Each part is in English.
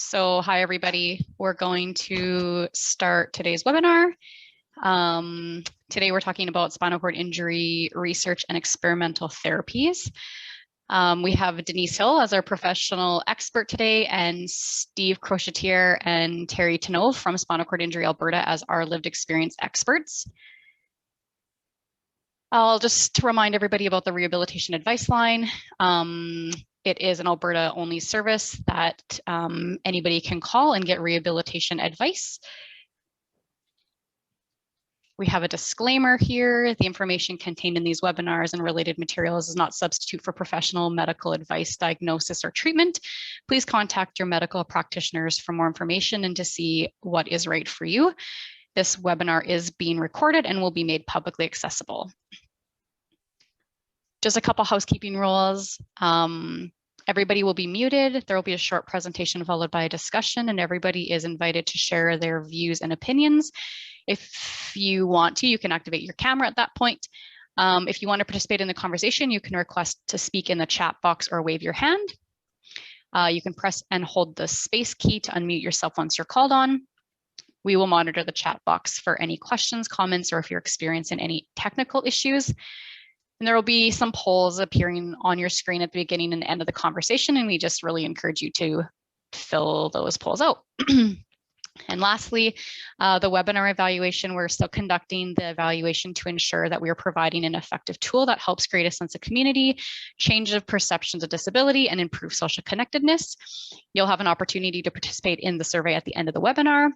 So hi, everybody. We're going to start today's webinar. Today we're talking about spinal cord injury research and experimental therapies. We have Denise Hill as our professional expert today, and Steve Crochetier and Terry Tano from Spinal Cord Injury Alberta as our lived experience experts. I'll just remind everybody about the rehabilitation advice line. It is an Alberta only service that anybody can call and get rehabilitation advice. We have a disclaimer here. The information contained in these webinars and related materials is not substitute for professional medical advice, diagnosis, or treatment. Please contact your medical practitioners for more information and to see what is right for you. This webinar is being recorded and will be made publicly accessible. Just a couple housekeeping rules. Everybody will be muted. There will be a short presentation followed by a discussion, and everybody is invited to share their views and opinions. If you want to, you can activate your camera at that point. If you want to participate in the conversation, you can request to speak in the chat box or wave your hand. You can press and hold the space key to unmute yourself once you're called on. We will monitor the chat box for any questions, comments, or if you're experiencing any technical issues. And there will be some polls appearing on your screen at the beginning and end of the conversation, and we just really encourage you to fill those polls out. And lastly, the webinar evaluation, we're still conducting the evaluation to ensure that we are providing an effective tool that helps create a sense of community, change of perceptions of disability, and improve social connectedness. You'll have an opportunity to participate in the survey at the end of the webinar.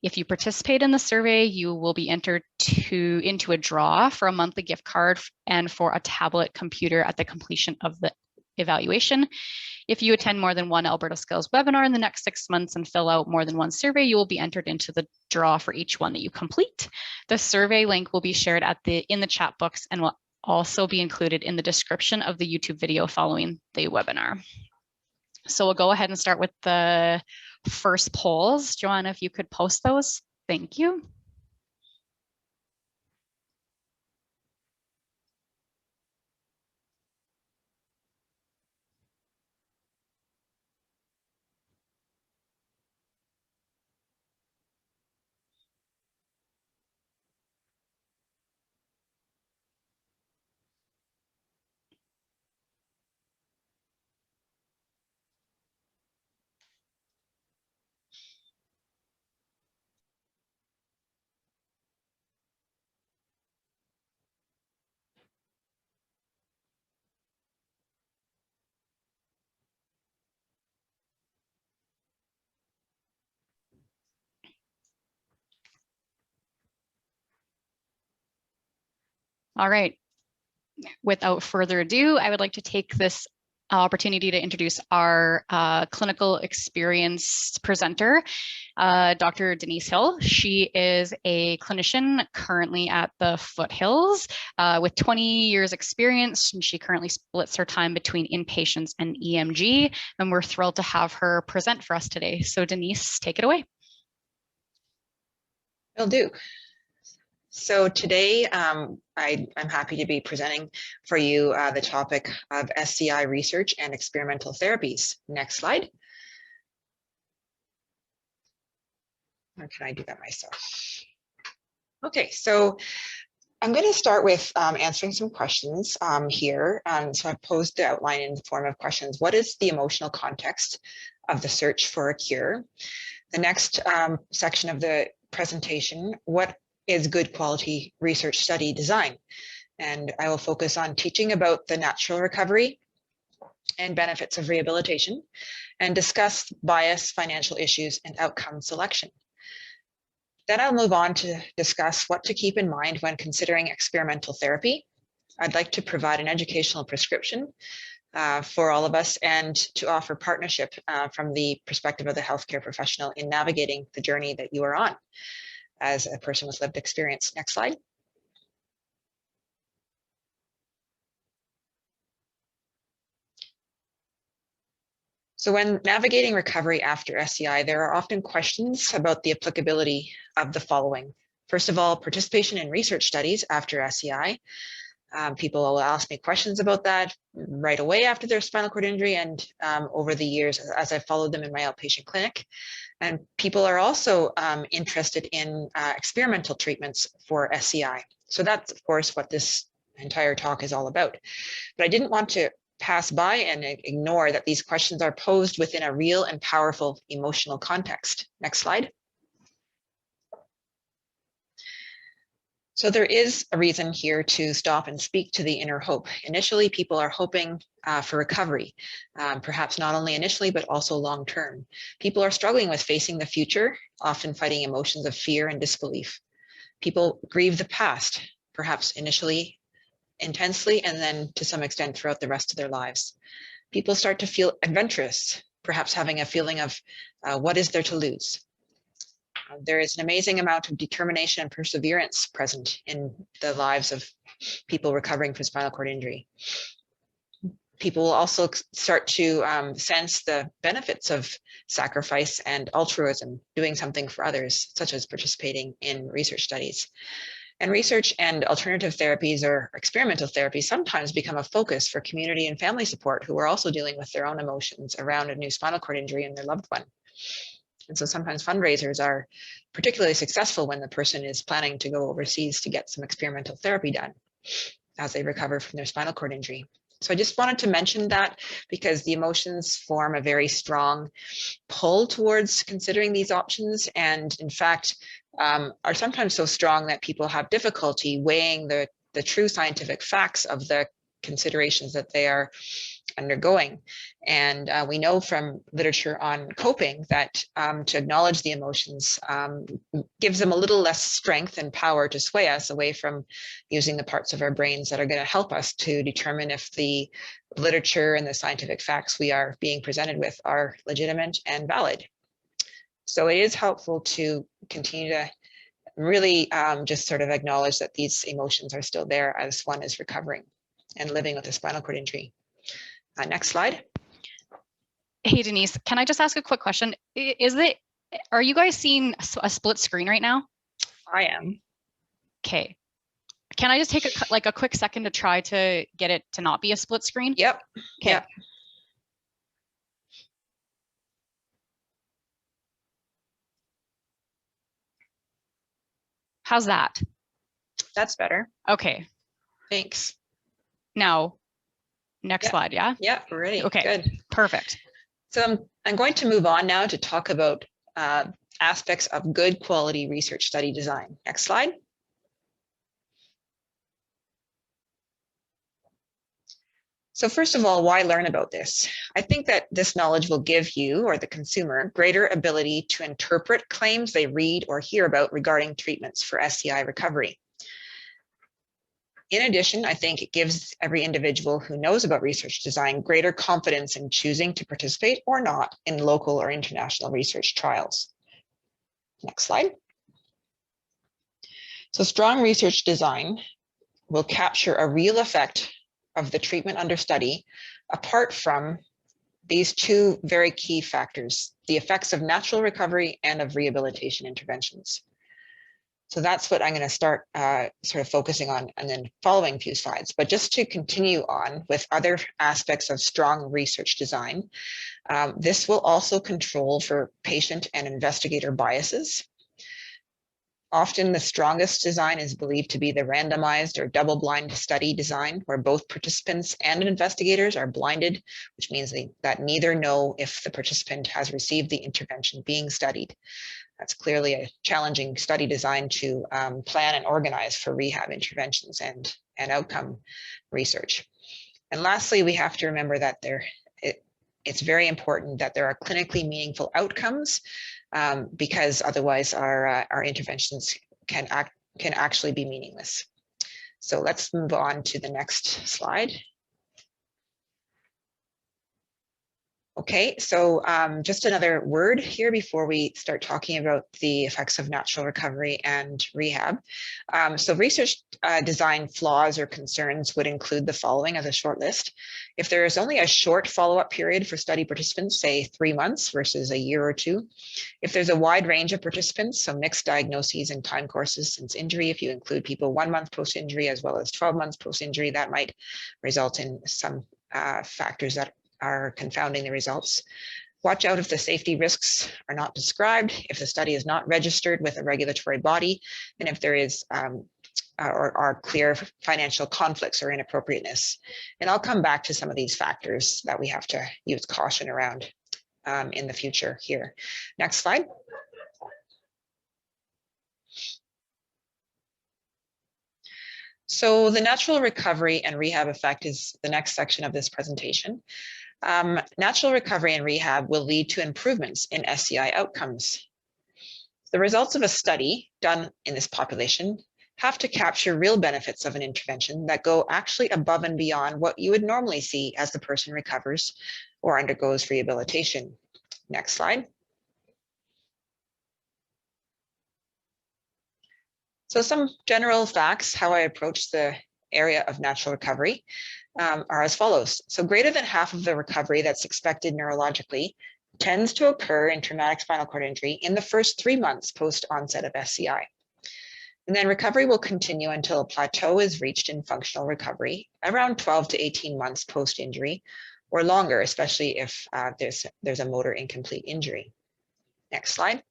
If you participate in the survey, you will be entered into a draw for a monthly gift card and for a tablet computer at the completion of the evaluation. If you attend more than one Alberta SCILS webinar in the next 6 months and fill out more than one survey, you will be entered into the draw for each one that you complete. The survey link will be shared in the chat box and will also be included in the description of the YouTube video following the webinar. So we'll go ahead and start with the first polls. Joanna, if you could post those, thank you. All right. Without further ado, I would like to take this opportunity to introduce our clinical experience presenter, Dr. Denise Hill. She is a clinician currently at the Foothills with 20 years experience, and she currently splits her time between inpatients and EMG, and we're thrilled to have her present for us today. So Denise, take it away. Will do. So today, I'm happy to be presenting for you the topic of SCI research and experimental therapies. Next slide. Or can I do that myself? Okay, so I'm going to start with answering some questions here. So I've posed the outline in the form of questions. What is the emotional context of the search for a cure? The next section of the presentation, what is good quality research study design? And I will focus on teaching about the natural recovery and benefits of rehabilitation and discuss bias, financial issues, and outcome selection. Then I'll move on to discuss what to keep in mind when considering experimental therapy. I'd like to provide an educational prescription for all of us and to offer partnership from the perspective of the healthcare professional in navigating the journey that you are on as a person with lived experience. Next slide. So when navigating recovery after SCI, there are often questions about the applicability of the following. First of all, participation in research studies after SCI. People will ask me questions about that right away after their spinal cord injury and over the years as I followed them in my outpatient clinic. And people are also interested in experimental treatments for SCI. So that's, of course, what this entire talk is all about. But I didn't want to pass by and ignore that these questions are posed within a real and powerful emotional context. Next slide. So there is a reason here to stop and speak to the inner hope. Initially, people are hoping for recovery, perhaps not only initially, but also long-term. People are struggling with facing the future, often fighting emotions of fear and disbelief. People grieve the past, perhaps initially intensely, and then to some extent throughout the rest of their lives. People start to feel adventurous, perhaps having a feeling of what is there to lose? There is an amazing amount of determination and perseverance present in the lives of people recovering from spinal cord injury. People will also start to sense the benefits of sacrifice and altruism, doing something for others, such as participating in research studies. And research and alternative therapies or experimental therapies sometimes become a focus for community and family support who are also dealing with their own emotions around a new spinal cord injury in their loved one. And so sometimes fundraisers are particularly successful when the person is planning to go overseas to get some experimental therapy done as they recover from their spinal cord injury. So I just wanted to mention that because the emotions form a very strong pull towards considering these options, and in fact are sometimes so strong that people have difficulty weighing the true scientific facts of the considerations that they are undergoing. And we know from literature on coping that to acknowledge the emotions gives them a little less strength and power to sway us away from using the parts of our brains that are going to help us to determine if the literature and the scientific facts we are being presented with are legitimate and valid. So it is helpful to continue to really just sort of acknowledge that these emotions are still there as one is recovering and living with a spinal cord injury. Next slide. Hey, Denise, can I just ask a quick question? Are you guys seeing a split screen right now? I am. Okay. Can I just take a quick second to try to get it to not be a split screen? Yep. Okay. Yep. How's that? That's better. Okay. Thanks. Now, next slide, yeah? Yeah, we're ready. Okay, good. Perfect. So I'm going to move on now to talk about aspects of good quality research study design. Next slide. So first of all, why learn about this? I think that this knowledge will give you or the consumer greater ability to interpret claims they read or hear about regarding treatments for SCI recovery. In addition, I think it gives every individual who knows about research design greater confidence in choosing to participate or not in local or international research trials. Next slide. So strong research design will capture a real effect of the treatment under study apart from these two very key factors, the effects of natural recovery and of rehabilitation interventions. So that's what I'm going to start sort of focusing on and then following few slides. But just to continue on with other aspects of strong research design, this will also control for patient and investigator biases. Often the strongest design is believed to be the randomized or double-blind study design, where both participants and investigators are blinded, which means that neither know if the participant has received the intervention being studied. That's clearly a challenging study design to plan and organize for rehab interventions and outcome research. And lastly, we have to remember that it's very important that there are clinically meaningful outcomes because otherwise our interventions can actually be meaningless. So let's move on to the next slide. Okay, so just another word here before we start talking about the effects of natural recovery and rehab. So research design flaws or concerns would include the following as a short list. If there is only a short follow-up period for study participants, say 3 months versus a year or 2, if there's a wide range of participants, so mixed diagnoses and time courses since injury, if you include people 1 month post-injury as well as 12 months post-injury, that might result in some factors that are confounding the results. Watch out if the safety risks are not described, if the study is not registered with a regulatory body, and if there is or are clear financial conflicts or inappropriateness. And I'll come back to some of these factors that we have to use caution around in the future here. Next slide. So the natural recovery and rehab effect is the next section of this presentation. Natural recovery and rehab will lead to improvements in SCI outcomes. The results of a study done in this population have to capture real benefits of an intervention that go actually above and beyond what you would normally see as the person recovers or undergoes rehabilitation. Next slide. So some general facts, how I approach the area of natural recovery are as follows. So greater than half of the recovery that's expected neurologically tends to occur in traumatic spinal cord injury in the first 3 months post onset of SCI. And then recovery will continue until a plateau is reached in functional recovery around 12 to 18 months post injury or longer, especially if there's a motor incomplete injury. Next slide.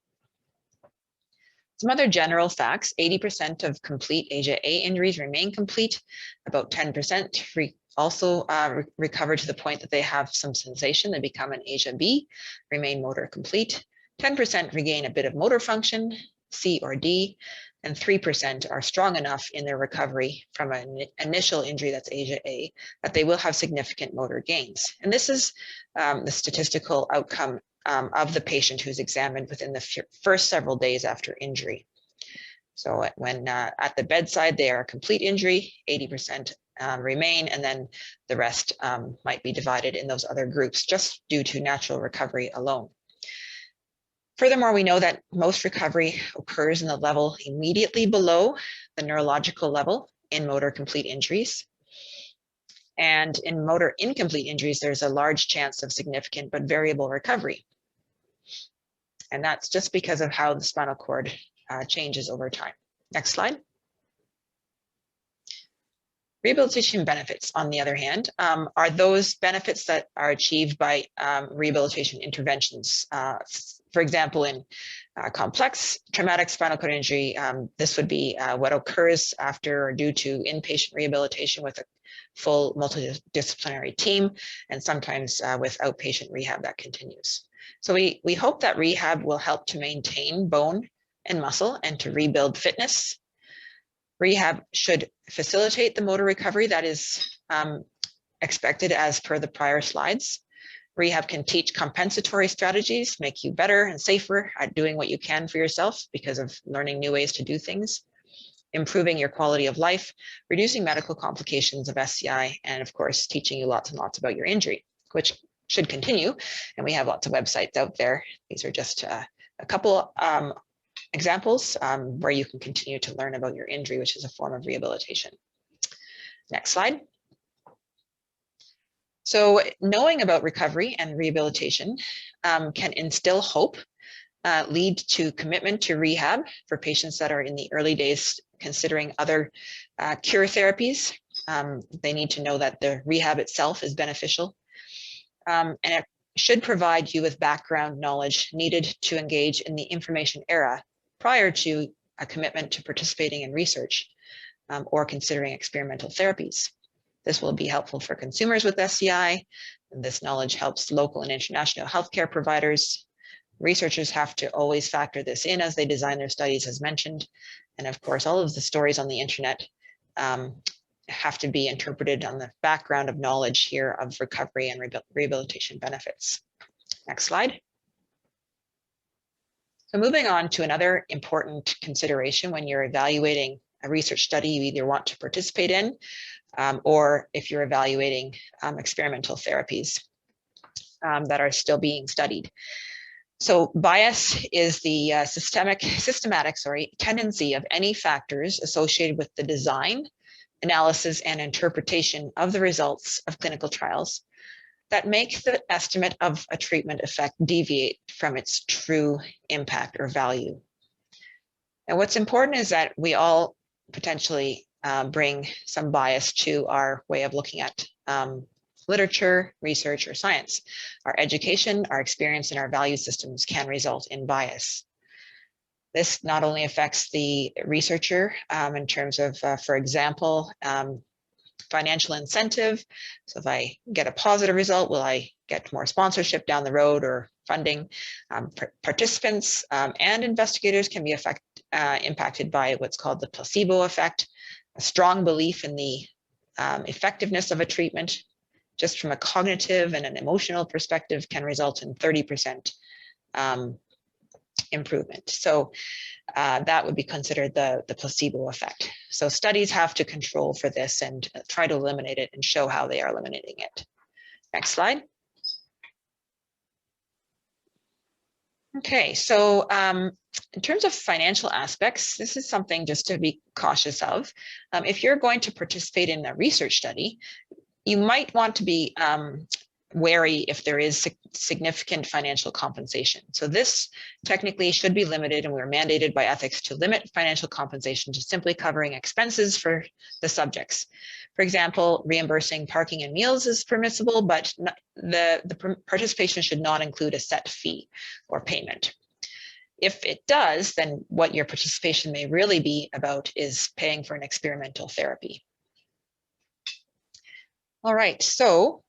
Some other general facts: 80% of complete ASIA A injuries remain complete, about 10% also recover to the point that they have some sensation, they become an ASIA B, remain motor complete, 10% regain a bit of motor function, C or D, and 3% are strong enough in their recovery from an initial injury that's ASIA A that they will have significant motor gains. And this is the statistical outcome of the patient who's examined within the first several days after injury. So when at the bedside, they are a complete injury, 80% remain, and then the rest might be divided in those other groups just due to natural recovery alone. Furthermore, we know that most recovery occurs in the level immediately below the neurological level in motor complete injuries. And in motor incomplete injuries, there's a large chance of significant but variable recovery. And that's just because of how the spinal cord changes over time. Next slide. Rehabilitation benefits, on the other hand, are those benefits that are achieved by rehabilitation interventions. For example, in complex traumatic spinal cord injury, this would be what occurs after or due to inpatient rehabilitation with a full multidisciplinary team, and sometimes with outpatient rehab that continues. So we hope that rehab will help to maintain bone and muscle and to rebuild fitness. Rehab should facilitate the motor recovery that is expected as per the prior slides. Rehab can teach compensatory strategies, make you better and safer at doing what you can for yourself because of learning new ways to do things, improving your quality of life, reducing medical complications of SCI, and of course, teaching you lots and lots about your injury, which should continue. And we have lots of websites out there. These are just a couple examples where you can continue to learn about your injury, which is a form of rehabilitation. Next slide. So knowing about recovery and rehabilitation can instill hope, lead to commitment to rehab for patients that are in the early days considering other cure therapies. They need to know that the rehab itself is beneficial. And it should provide you with background knowledge needed to engage in the information era prior to a commitment to participating in research or considering experimental therapies. This will be helpful for consumers with SCI, and this knowledge helps local and international healthcare providers. Researchers have to always factor this in as they design their studies, as mentioned. And of course, all of the stories on the internet have to be interpreted on the background of knowledge here of recovery and rehabilitation benefits. Next slide. So moving on to another important consideration when you're evaluating a research study you either want to participate in or if you're evaluating experimental therapies. that are still being studied. So bias is the systematic tendency of any factors associated with the design, analysis, and interpretation of the results of clinical trials that make the estimate of a treatment effect deviate from its true impact or value. And what's important is that we all potentially bring some bias to our way of looking at literature, research, or science. Our education, our experience, and our value systems can result in bias. This not only affects the researcher in terms of, for example, financial incentive. So if I get a positive result, will I get more sponsorship down the road or funding? Participants and investigators can be impacted by what's called the placebo effect. A strong belief in the effectiveness of a treatment, just from a cognitive and an emotional perspective, can result in 30% improvement. So that would be considered the placebo effect. So studies have to control for this and try to eliminate it and show how they are eliminating it. Next slide. Okay, so in terms of financial aspects, this is something just to be cautious of. If you're going to participate in a research study, you might want to be wary if there is significant financial compensation. So this technically should be limited, and we're mandated by ethics to limit financial compensation to simply covering expenses for the subjects. For example, reimbursing parking and meals is permissible, but the participation should not include a set fee or payment. If it does, then what your participation may really be about is paying for an experimental therapy. All right, so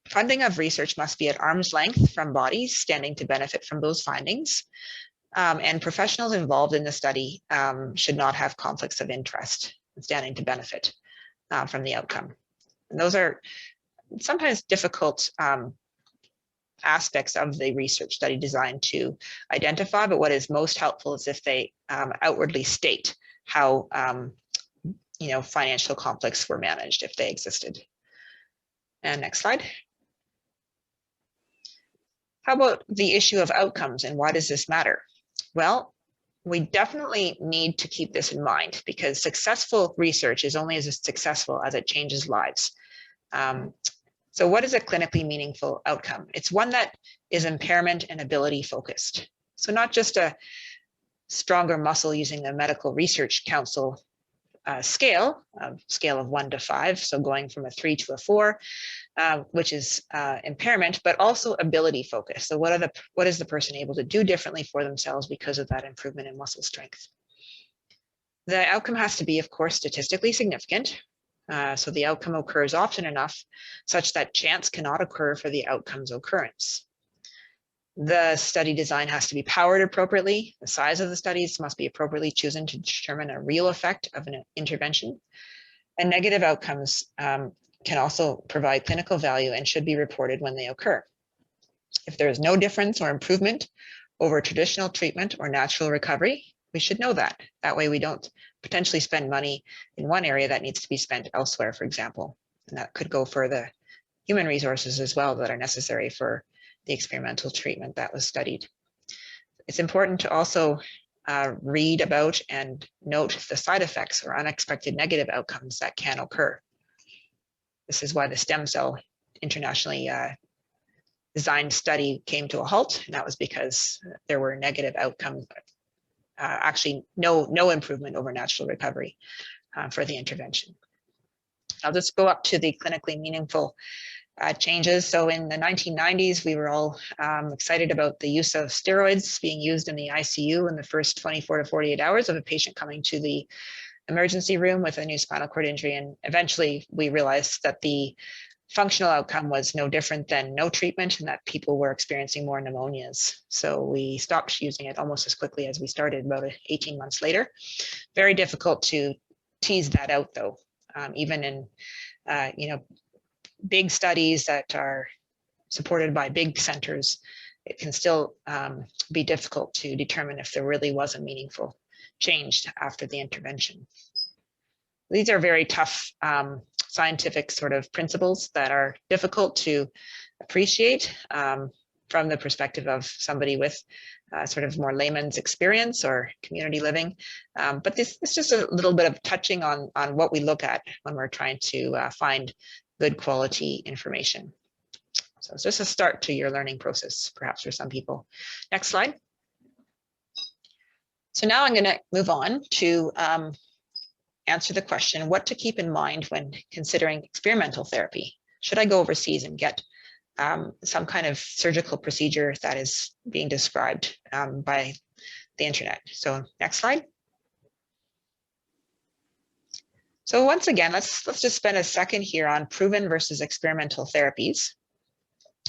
funding of research must be at arm's length from bodies standing to benefit from those findings, and professionals involved in the study should not have conflicts of interest standing to benefit from the outcome. And those are sometimes difficult aspects of the research study design to identify, but what is most helpful is if they outwardly state how financial conflicts were managed if they existed. And next slide. How about the issue of outcomes and why does this matter? Well, we definitely need to keep this in mind because successful research is only as successful as it changes lives. So what is a clinically meaningful outcome? It's one that is impairment and ability focused. So not just a stronger muscle using the Medical Research Council scale of 1 to 5, so going from a 3 to a 4, which is impairment, but also ability focus. So what is the person able to do differently for themselves because of that improvement in muscle strength? The outcome has to be, of course, statistically significant. So the outcome occurs often enough such that chance cannot occur for the outcome's occurrence. The study design has to be powered appropriately. The size of the studies must be appropriately chosen to determine a real effect of an intervention. And negative outcomes can also provide clinical value and should be reported when they occur. If there is no difference or improvement over traditional treatment or natural recovery, we should know that. That way we don't potentially spend money in one area that needs to be spent elsewhere, for example. And that could go for the human resources as well that are necessary for the experimental treatment that was studied. It's important to also read about and note the side effects or unexpected negative outcomes that can occur. This is why the stem cell internationally designed study came to a halt, and that was because there were negative outcomes, actually no improvement over natural recovery for the intervention. I'll just go up to the clinically meaningful changes. So in the 1990s, we were all excited about the use of steroids being used in the ICU in the first 24 to 48 hours of a patient coming to the emergency room with a new spinal cord injury. And eventually we realized that the functional outcome was no different than no treatment and that people were experiencing more pneumonias. So we stopped using it almost as quickly as we started, about 18 months later. Very difficult to tease that out though, even in, big studies that are supported by big centers, it can still be difficult to determine if there really was a meaningful change after the intervention. These are very tough scientific sort of principles that are difficult to appreciate from the perspective of somebody with sort of more layman's experience or community living. But this is just a little bit of touching on what we look at when we're trying to find good quality information. So it's just a start to your learning process, perhaps for some people. Next slide. So now I'm going to move on to answer the question, what to keep in mind when considering experimental therapy. Should I go overseas and get some kind of surgical procedure that is being described by the internet? So next slide. So once again, let's just spend a second here on proven versus experimental therapies.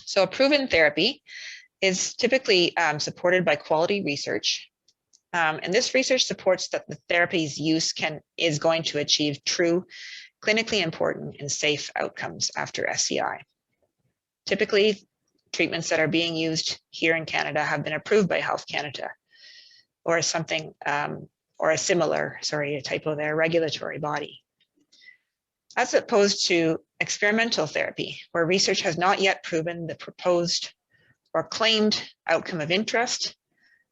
So a proven therapy is typically supported by quality research. And this research supports that the therapy's use is going to achieve true, clinically important and safe outcomes after SCI. Typically, treatments that are being used here in Canada have been approved by Health Canada or something, or a similar, sorry, a typo there, regulatory body. As opposed to experimental therapy, where research has not yet proven the proposed or claimed outcome of interest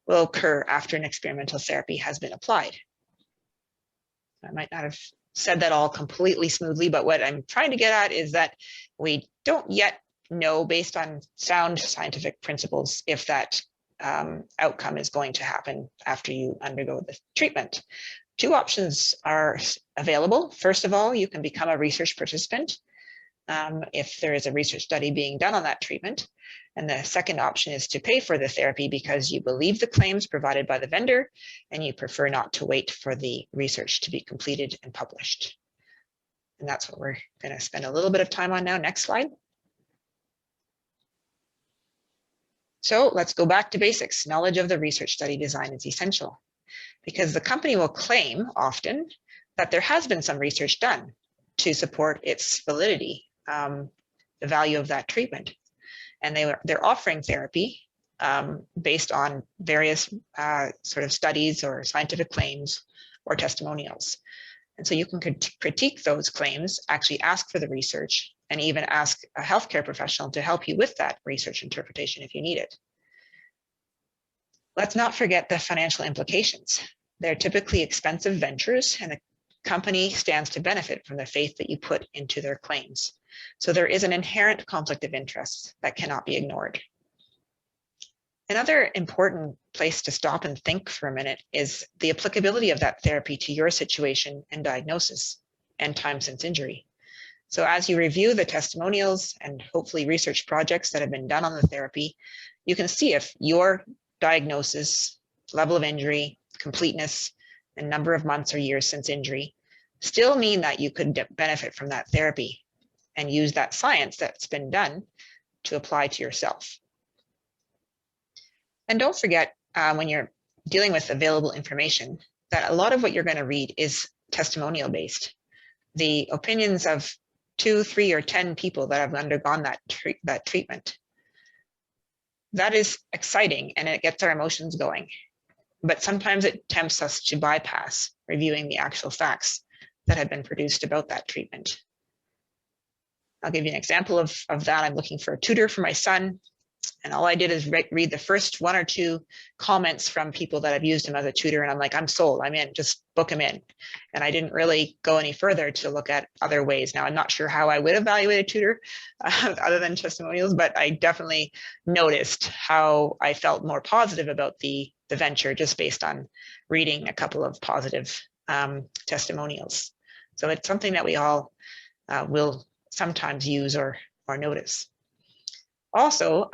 will occur after an experimental therapy has been applied. I might not have said that all completely smoothly, but what I'm trying to get at is that we don't yet know, based on sound scientific principles, if that outcome is going to happen after you undergo the treatment. Two options are available. First of all, you can become a research participant if there is a research study being done on that treatment. And the second option is to pay for the therapy because you believe the claims provided by the vendor and you prefer not to wait for the research to be completed and published. And that's what we're going to spend a little bit of time on now. Next slide. So let's go back to basics. Knowledge of the research study design is essential because the company will claim often that there has been some research done to support its validity, the value of that treatment. And they're offering therapy based on various sort of studies or scientific claims or testimonials. And so you can critique those claims, actually ask for the research, and even ask a healthcare professional to help you with that research interpretation if you need it. Let's not forget the financial implications. They're typically expensive ventures, and the company stands to benefit from the faith that you put into their claims. So there is an inherent conflict of interest that cannot be ignored. Another important place to stop and think for a minute is the applicability of that therapy to your situation and diagnosis and time since injury. So as you review the testimonials and hopefully research projects that have been done on the therapy, you can see if your diagnosis, level of injury, completeness, and number of months or years since injury still mean that you could benefit from that therapy and use that science that's been done to apply to yourself. And don't forget, when you're dealing with available information, that a lot of what you're going to read is testimonial based. The opinions of 2, 3, or 10 people that have undergone that treatment. That is exciting and it gets our emotions going. But sometimes it tempts us to bypass reviewing the actual facts that have been produced about that treatment. I'll give you an example of that. I'm looking for a tutor for my son, and all I did is read the first 1 or 2 comments from people that have used him as a tutor, and I'm like, I'm sold, I'm in, just book him in. And I didn't really go any further to look at other ways. Now, I'm not sure how I would evaluate a tutor other than testimonials, but I definitely noticed how I felt more positive about the venture just based on reading a couple of positive testimonials. So it's something that we all will sometimes use or notice. Also,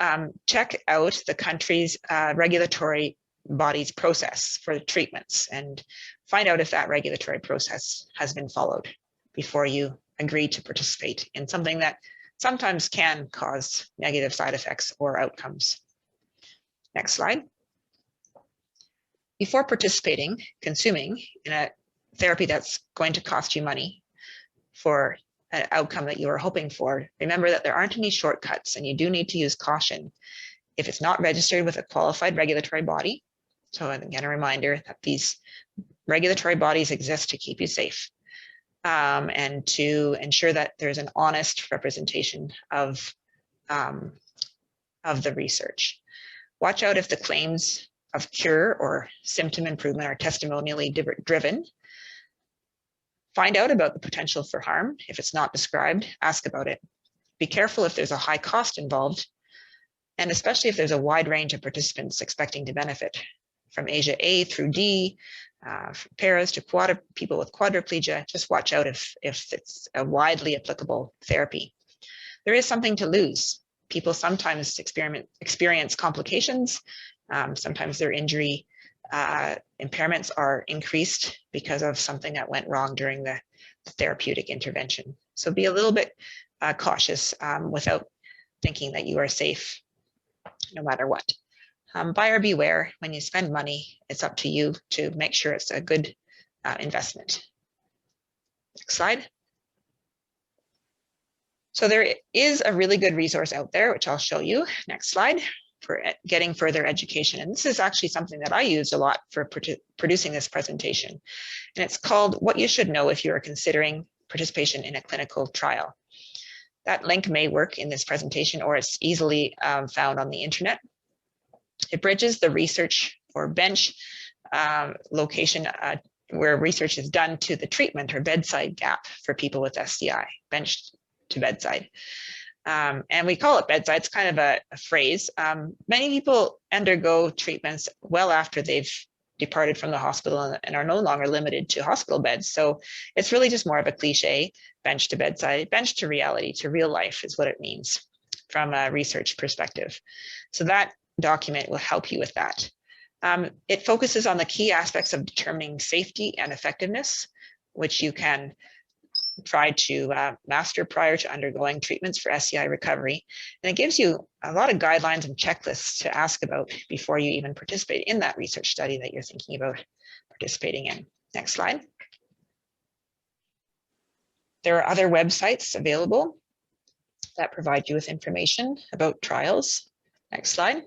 check out the country's regulatory body's process for the treatments and find out if that regulatory process has been followed before you agree to participate in something that sometimes can cause negative side effects or outcomes. Next slide. Before participating, consuming in a therapy that's going to cost you money for an outcome that you are hoping for, remember that there aren't any shortcuts and you do need to use caution if it's not registered with a qualified regulatory body. So again, a reminder that these regulatory bodies exist to keep you safe. and to ensure that there's an honest representation of the research. Watch out if the claims of cure or symptom improvement are testimonially driven. Find out about the potential for harm. If it's not described, ask about it. Be careful if there's a high cost involved, and especially if there's a wide range of participants expecting to benefit, from Asia A through D, from paras to people with quadriplegia. Just watch out if it's a widely applicable therapy. There is something to lose. People sometimes experience complications. Sometimes their injury impairments are increased because of something that went wrong during the therapeutic intervention. So be a little bit cautious without thinking that you are safe no matter what. Buyer beware. When you spend money, it's up to you to make sure it's a good investment. Next slide. So there is a really good resource out there, which I'll show you. Next slide, for getting further education. And this is actually something that I used a lot for producing this presentation. And it's called What You Should Know If You Are Considering Participation in a Clinical Trial. That link may work in this presentation, or it's easily found on the internet. It bridges the research or bench location where research is done to the treatment or bedside gap for people with SCI, bench to bedside. And we call it bedside. It's kind of a phrase. Many people undergo treatments well after they've departed from the hospital and are no longer limited to hospital beds. So it's really just more of a cliche, bench to bedside. Bench to reality, to real life is what it means from a research perspective. So that document will help you with that. It focuses on the key aspects of determining safety and effectiveness, which you can try to master prior to undergoing treatments for SCI recovery. And it gives you a lot of guidelines and checklists to ask about before you even participate in that research study that you're thinking about participating in. Next slide. There are other websites available that provide you with information about trials. Next slide.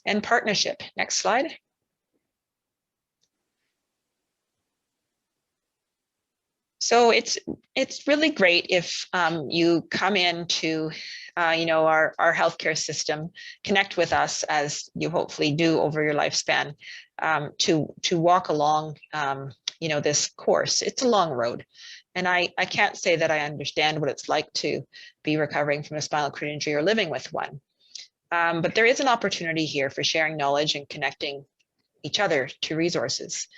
And partnership. Next slide. So it's really great if you come into our healthcare system, connect with us as you hopefully do over your lifespan, to walk along this course. It's a long road, and I can't say that I understand what it's like to be recovering from a spinal cord injury or living with one. But there is an opportunity here for sharing knowledge and connecting each other to resources.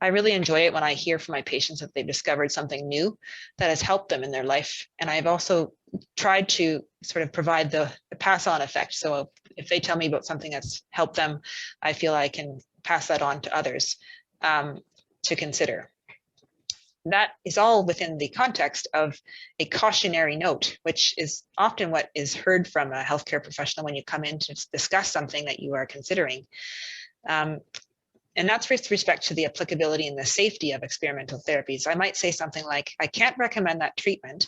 I really enjoy it when I hear from my patients that they've discovered something new that has helped them in their life. And I've also tried to sort of provide the pass on effect. So if they tell me about something that's helped them, I feel I can pass that on to others to consider. That is all within the context of a cautionary note, which is often what is heard from a healthcare professional when you come in to discuss something that you are considering. And that's with respect to the applicability and the safety of experimental therapies. I might say something like, I can't recommend that treatment,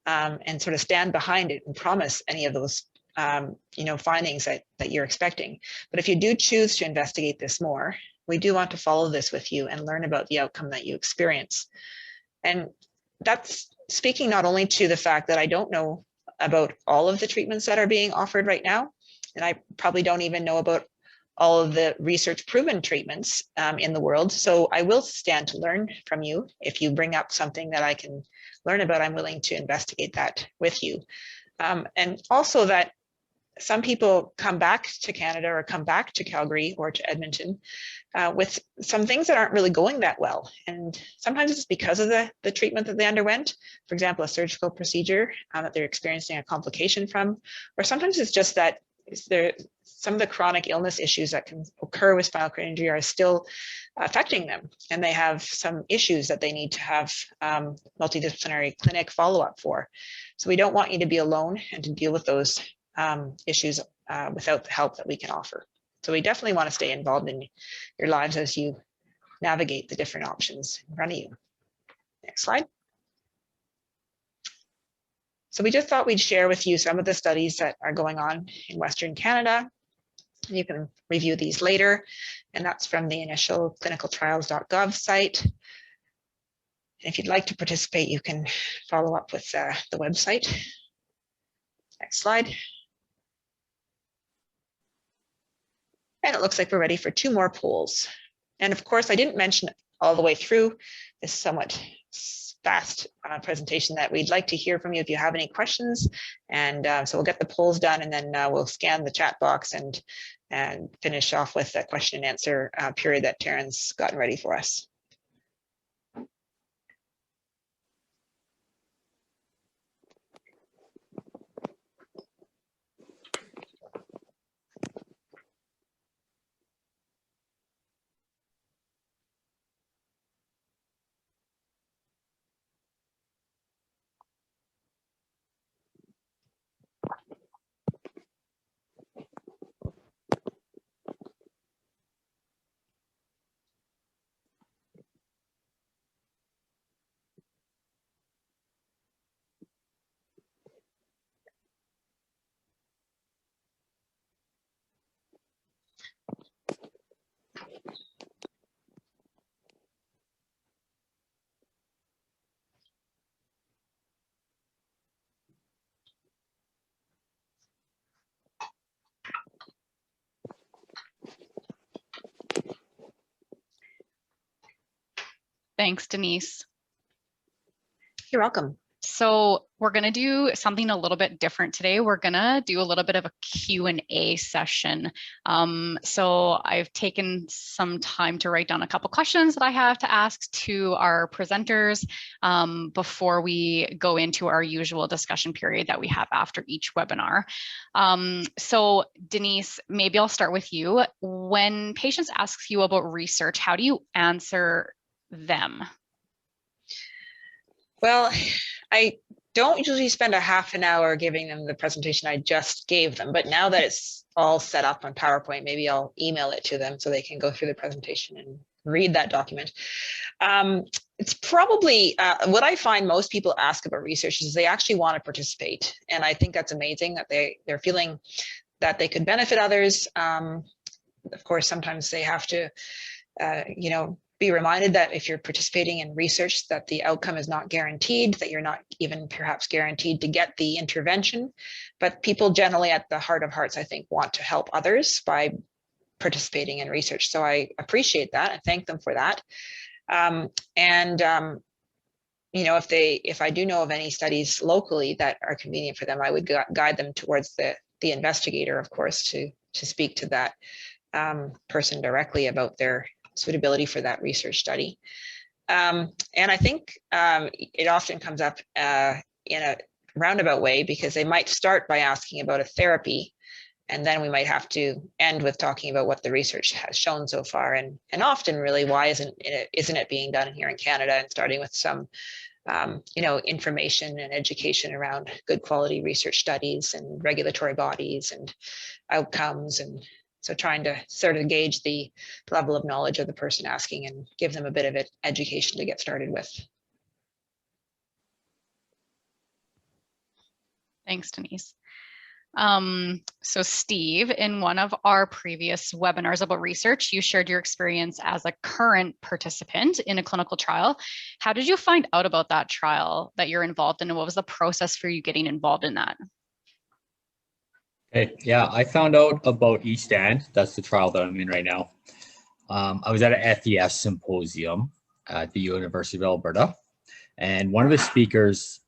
and sort of stand behind it and promise any of those findings that you're expecting. But if you do choose to investigate this more, we do want to follow this with you and learn about the outcome that you experience. And that's speaking not only to the fact that I don't know about all of the treatments that are being offered right now, and I probably don't even know about all of the research proven treatments in the world. So I will stand to learn from you. If you bring up something that I can learn about, I'm willing to investigate that with you. And also that some people come back to Canada or come back to Calgary or to Edmonton with some things that aren't really going that well. And sometimes it's because of the treatment that they underwent. For example, a surgical procedure that they're experiencing a complication from, or sometimes it's just that some of the chronic illness issues that can occur with spinal cord injury are still affecting them, and they have some issues that they need to have multidisciplinary clinic follow-up for. So we don't want you to be alone and to deal with those issues without the help that we can offer. So we definitely want to stay involved in your lives as you navigate the different options in front of you. Next slide. So we just thought we'd share with you some of the studies that are going on in Western Canada. You can review these later, and that's from the initial clinicaltrials.gov site. If you'd like to participate, you can follow up with the website. Next slide. And it looks like we're ready for 2 more polls. And of course, I didn't mention all the way through this somewhat fast presentation that we'd like to hear from you if you have any questions. And so we'll get the polls done, and then we'll scan the chat box and finish off with a question and answer period that Taryn's gotten ready for us. Thanks, Denise. You're welcome. So we're going to do something a little bit different today. We're going to do a little bit of a Q&A session. So I've taken some time to write down a couple questions that I have to ask to our presenters before we go into our usual discussion period that we have after each webinar. So Denise, maybe I'll start with you. When patients ask you about research, how do you answer them? Well, I don't usually spend a half an hour giving them the presentation I just gave them, but now that it's all set up on PowerPoint, maybe I'll email it to them so they can go through the presentation and read that document. It's probably what I find most people ask about research is they actually want to participate. And I think that's amazing that they're feeling that they could benefit others. Of course, sometimes they have to, be reminded that if you're participating in research that the outcome is not guaranteed, that you're not even perhaps guaranteed to get the intervention. But people generally at the heart of hearts, I think, want to help others by participating in research. So I appreciate that and thank them for that. If I do know of any studies locally that are convenient for them, I would guide them towards the investigator, of course, to speak to that person directly about their suitability for that research study. And I think it often comes up in a roundabout way because they might start by asking about a therapy, and then we might have to end with talking about what the research has shown so far, and often really why isn't it being done here in Canada, and starting with some information and education around good quality research studies and regulatory bodies and outcomes, and so trying to sort of gauge the level of knowledge of the person asking and give them a bit of education to get started with. Thanks, Denise. So Steve, in one of our previous webinars about research, you shared your experience as a current participant in a clinical trial. How did you find out about that trial that you're involved in, and what was the process for you getting involved in that? Hey, yeah, I found out about E-Stand. That's the trial that I'm in right now. I was at an FES symposium at the University of Alberta, and one of the speakers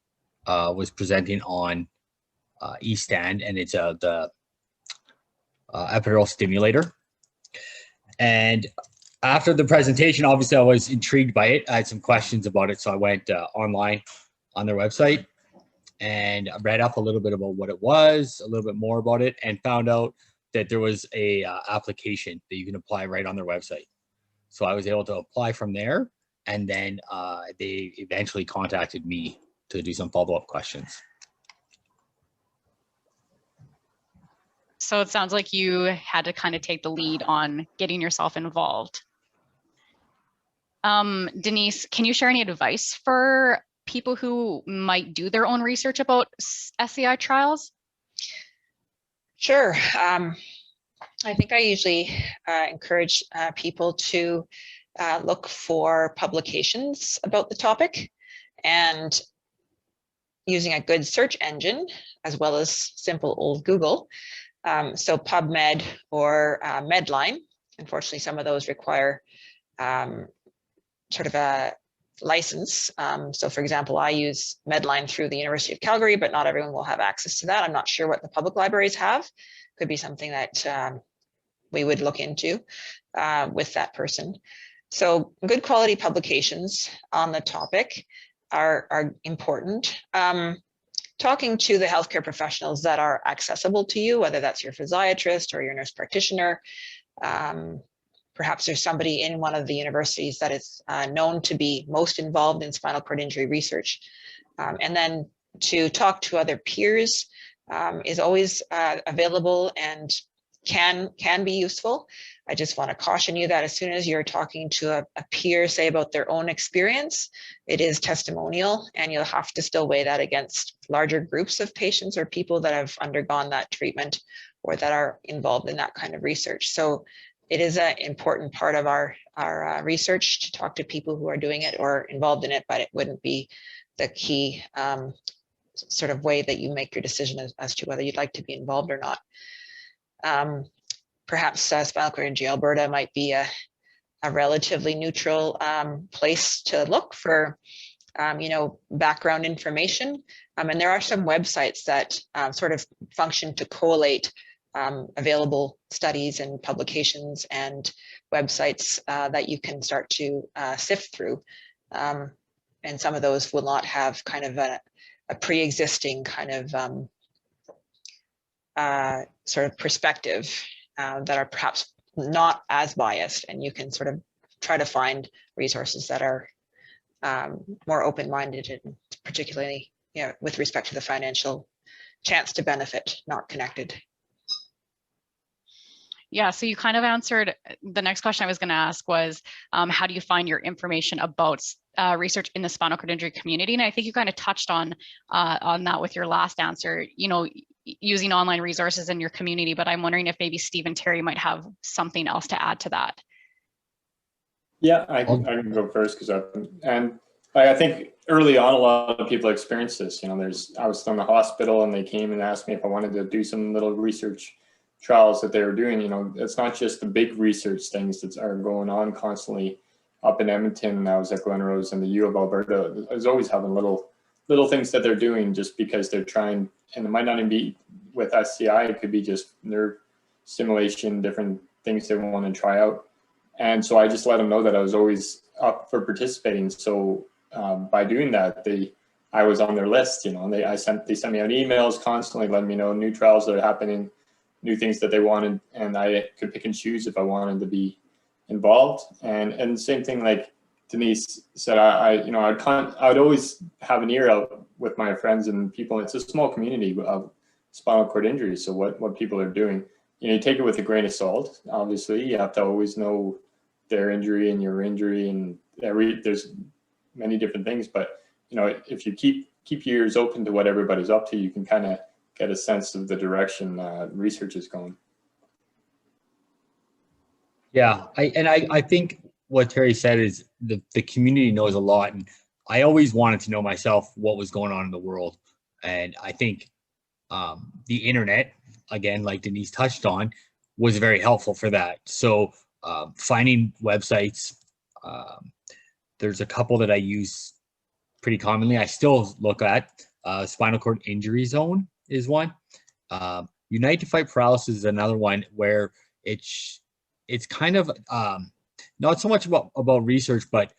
was presenting on E-Stand, and it's the epidural stimulator. And after the presentation, obviously I was intrigued by it. I had some questions about it, so I went online on their website and I read up a little bit about what it was, a little bit more about it, and found out that there was a application that you can apply right on their website. So I was able to apply from there, and then they eventually contacted me to do some follow-up questions. So it sounds like you had to kind of take the lead on getting yourself involved. Denise, can you share any advice for people who might do their own research about SCI trials? Sure. I think I usually encourage people to look for publications about the topic, and using a good search engine as well as simple old Google. So PubMed or Medline. Unfortunately, some of those require sort of a license. So for example, I use Medline through the University of Calgary, but not everyone will have access to that. I'm not sure what the public libraries have. Could be something that we would look into with that person. So good quality publications on the topic are important. Talking to the healthcare professionals that are accessible to you, whether that's your physiatrist or your nurse practitioner. Perhaps there's somebody in one of the universities that is known to be most involved in spinal cord injury research. And then to talk to other peers is always available and can be useful. I just want to caution you that as soon as you're talking to a peer, say about their own experience, it is testimonial, and you'll have to still weigh that against larger groups of patients or people that have undergone that treatment or that are involved in that kind of research. So it is an important part of our research to talk to people who are doing it or involved in it, but it wouldn't be the key sort of way that you make your decision as to whether you'd like to be involved or not. Perhaps Spinal Cord Injury Alberta might be a relatively neutral place to look for, background information. And there are some websites that sort of function to collate available studies and publications and websites that you can start to sift through. And some of those will not have kind of a pre-existing kind of sort of perspective that are perhaps not as biased, and you can sort of try to find resources that are more open-minded, and particularly with respect to the financial chance to benefit, not connected. Yeah, so you kind of answered the next question I was going to ask was, how do you find your information about research in the spinal cord injury community? And I think you kind of touched on that with your last answer, using online resources in your community, but I'm wondering if maybe Steve and Terry might have something else to add to that. Yeah, I can go first because I think early on a lot of people experienced this. I was in the hospital and they came and asked me if I wanted to do some little research trials that they were doing. It's not just the big research things that are going on constantly up in Edmonton. I was at Glenrose and the U of Alberta. I was always having little things that they're doing just because they're trying, and it might not even be with SCI, it could be just nerve stimulation, different things they want to try out. And so I just let them know that I was always up for participating. So by doing that, I was on their list, and they sent me out emails constantly letting me know new trials that are happening, new things that they wanted, and I could pick and choose if I wanted to be involved. And same thing, like Denise said, I'd always have an ear out with my friends and people. It's a small community of spinal cord injury, so what people are doing, you take it with a grain of salt. Obviously, you have to always know their injury and your injury, and there's many different things. But if you keep your ears open to what everybody's up to, you can kind of get a sense of the direction research is going. Yeah, I think what Terry said is the community knows a lot, and I always wanted to know myself what was going on in the world. And I think the internet, again, like Denise touched on, was very helpful for that. So finding websites, there's a couple that I use pretty commonly. I still look at Spinal Cord Injury Zone is one. Unite to Fight Paralysis is another one where it's kind of not so much about research, but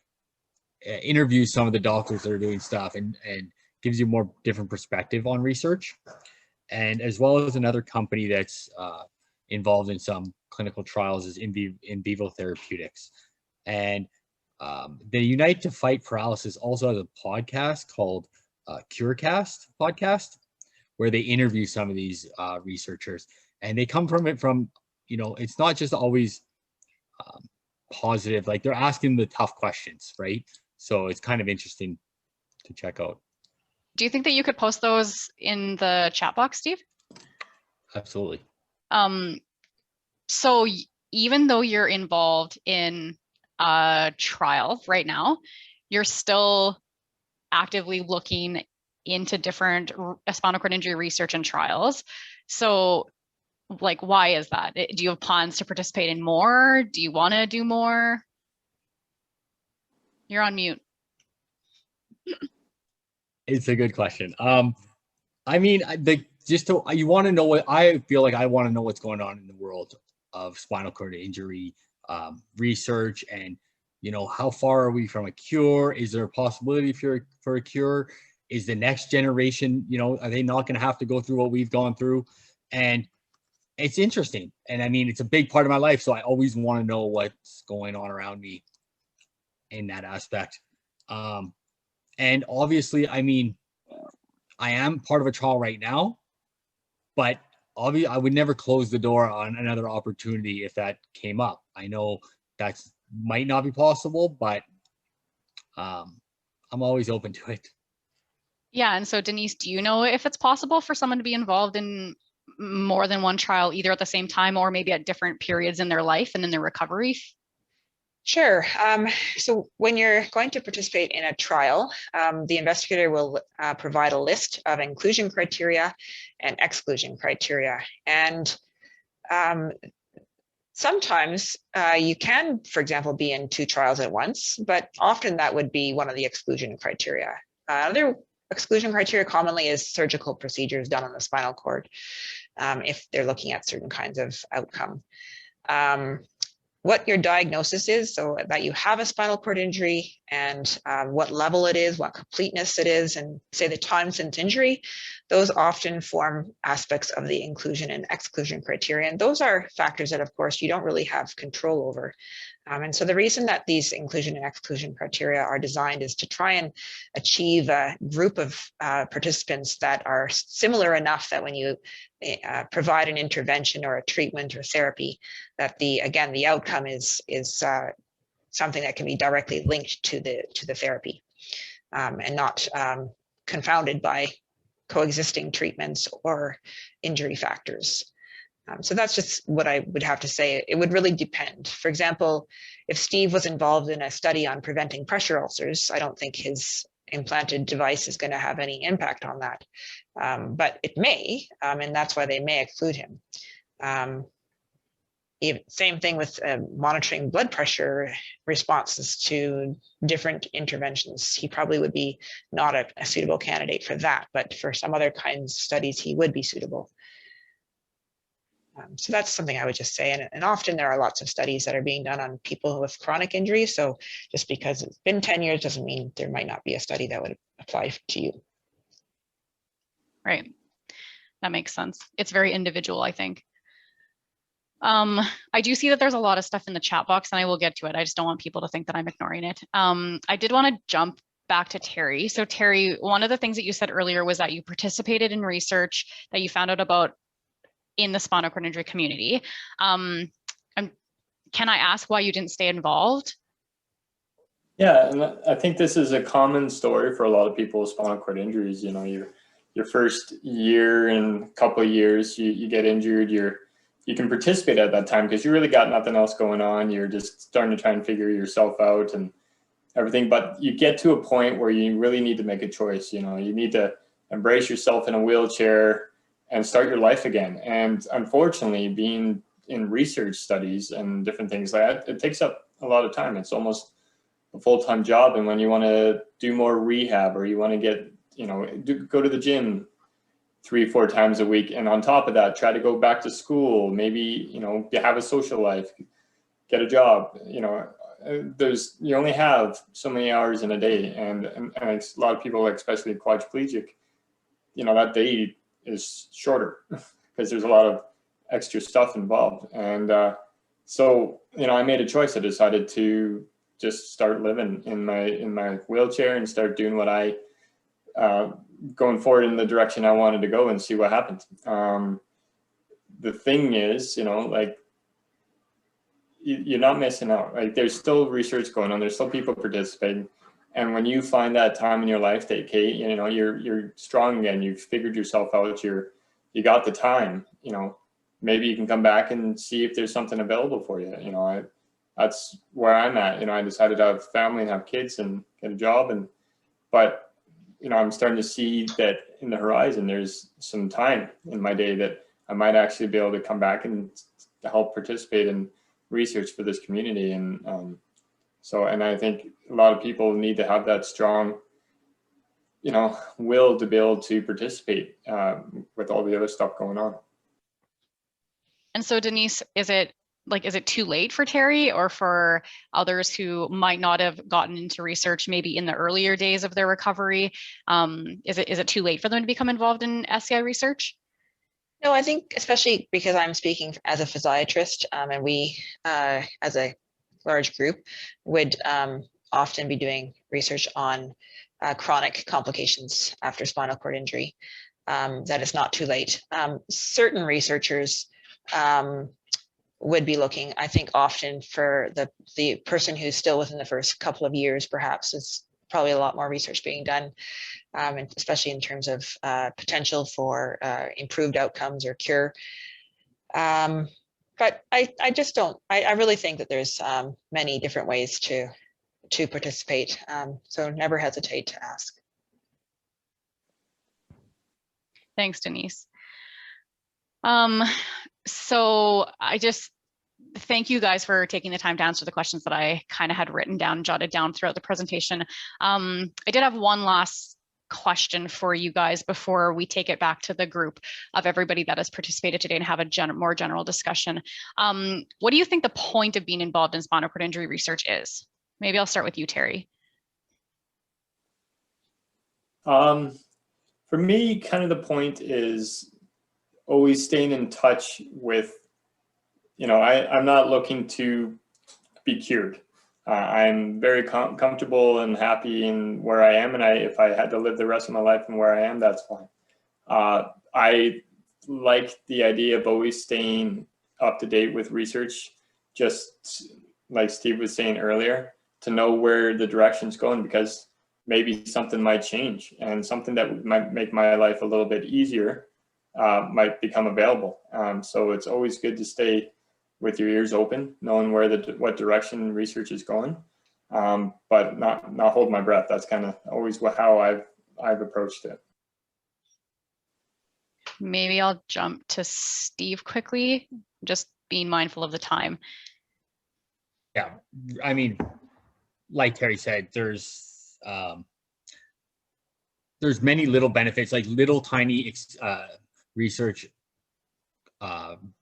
interviews some of the doctors that are doing stuff and gives you more different perspective on research. And as well as another company that's involved in some clinical trials is in vivo therapeutics. And the Unite to Fight Paralysis also has a podcast called CureCast podcast, where they interview some of these researchers, and they come from it's not just always positive, like they're asking the tough questions, right? So it's kind of interesting to check out. Do you think that you could post those in the chat box, Steve? Absolutely. So even though you're involved in a trial right now. You're still actively looking into different spinal cord injury research and trials. So like, why is that? Do you have plans to participate in more? Do you want to do more? You're on mute. It's a good question. I mean, you want to know what I feel like. I want to know what's going on in the world of spinal cord injury research, and how far are we from a cure? Is there a possibility for a cure? Is the next generation, are they not going to have to go through what we've gone through? And it's interesting. And I mean, it's a big part of my life. So I always want to know what's going on around me in that aspect. And obviously, I mean, I am part of a trial right now, but obviously I would never close the door on another opportunity if that came up. I know that might not be possible, but I'm always open to it. Yeah. And so Denise, do you know if it's possible for someone to be involved in more than one trial, either at the same time or maybe at different periods in their life and in their recovery? Sure. So when you're going to participate in a trial, the investigator will provide a list of inclusion criteria and exclusion criteria. And sometimes you can, for example, be in 2 trials at once, but often that would be one of the exclusion criteria. Other exclusion criteria commonly is surgical procedures done on the spinal cord, if they're looking at certain kinds of outcome. What your diagnosis is, so that you have a spinal cord injury, and what level it is, what completeness it is, and say the time since injury, those often form aspects of the inclusion and exclusion criteria. And those are factors that, of course, you don't really have control over. And so the reason that these inclusion and exclusion criteria are designed is to try and achieve a group of participants that are similar enough that when you provide an intervention or a treatment or therapy, that the outcome is something that can be directly linked to the therapy, and not confounded by coexisting treatments or injury factors. So that's just what I would have to say. It would really depend. For example, if Steve was involved in a study on preventing pressure ulcers, I don't think his implanted device is going to have any impact on that. But it may, and that's why they may exclude him. Same thing with monitoring blood pressure responses to different interventions. He probably would be not a suitable candidate for that, but for some other kinds of studies, he would be suitable. So that's something I would just say. And often there are lots of studies that are being done on people with chronic injuries. So just because it's been 10 years doesn't mean there might not be a study that would apply to you. Right. That makes sense. It's very individual, I think. I do see that there's a lot of stuff in the chat box, and I will get to it. I just don't want people to think that I'm ignoring it. I did want to jump back to Terry. So Terry, one of the things that you said earlier was that you participated in research that you found out about in the spinal cord injury community. Can I ask why you didn't stay involved? Yeah, and I think this is a common story for a lot of people with spinal cord injuries. You know, your first year and couple of years, you get injured, you can participate at that time because you really got nothing else going on. You're just starting to try and figure yourself out and everything. But you get to a point where you really need to make a choice. You know, you need to embrace yourself in a wheelchair and start your life again. And unfortunately, being in research studies and different things like that, it takes up a lot of time. It's almost a full-time job. And when you want to do more rehab, or you want to get, go to the gym 3-4 times a week, and on top of that, try to go back to school, maybe, have a social life, get a job, you only have so many hours in a day. And it's a lot of people, especially quadriplegic, that day is shorter because there's a lot of extra stuff involved. And so, I made a choice. I decided to just start living in my wheelchair and start doing what I, going forward in the direction I wanted to go and see what happened. The thing is, you're not missing out. Like, there's still research going on. There's still people participating. And when you find that time in your life that, okay, you're strong again, you've figured yourself out, you got the time, maybe you can come back and see if there's something available for you. that's where I'm at. I decided to have a family and have kids and get a job, but I'm starting to see that in the horizon, there's some time in my day that I might actually be able to come back and help participate in research for this community. And I think a lot of people need to have that strong, will to be able to participate with all the other stuff going on. And so Denise, is it too late for Terry or for others who might not have gotten into research maybe in the earlier days of their recovery? Is it too late for them to become involved in SCI research? No, I think especially because I'm speaking as a physiatrist, and we, as a large group, would often be doing research on chronic complications after spinal cord injury, that it's not too late. Certain researchers would be looking, I think, often for the person who's still within the first couple of years, perhaps. Is probably a lot more research being done, and especially in terms of potential for improved outcomes or cure. But I just don't, I really think that there's many different ways to participate. So never hesitate to ask. Thanks, Denise. So I just thank you guys for taking the time to answer the questions that I kind of had written down, jotted down throughout the presentation. I did have one last question for you guys before we take it back to the group of everybody that has participated today and have a more general discussion. What do you think the point of being involved in spinal cord injury research is? Maybe I'll start with you, Terry. For me, kind of the point is always staying in touch with, I'm not looking to be cured. I'm very comfortable and happy in where I am. And if I had to live the rest of my life in where I am, that's fine. I like the idea of always staying up to date with research, just like Steve was saying earlier, to know where the direction's going, because maybe something might change and something that might make my life a little bit easier might become available. So it's always good to stay with your ears open, knowing what direction research is going, but not hold my breath. That's kind of always how I've approached it. Maybe I'll jump to Steve quickly, just being mindful of the time. Yeah, I mean, like Terry said, there's many little benefits, like little tiny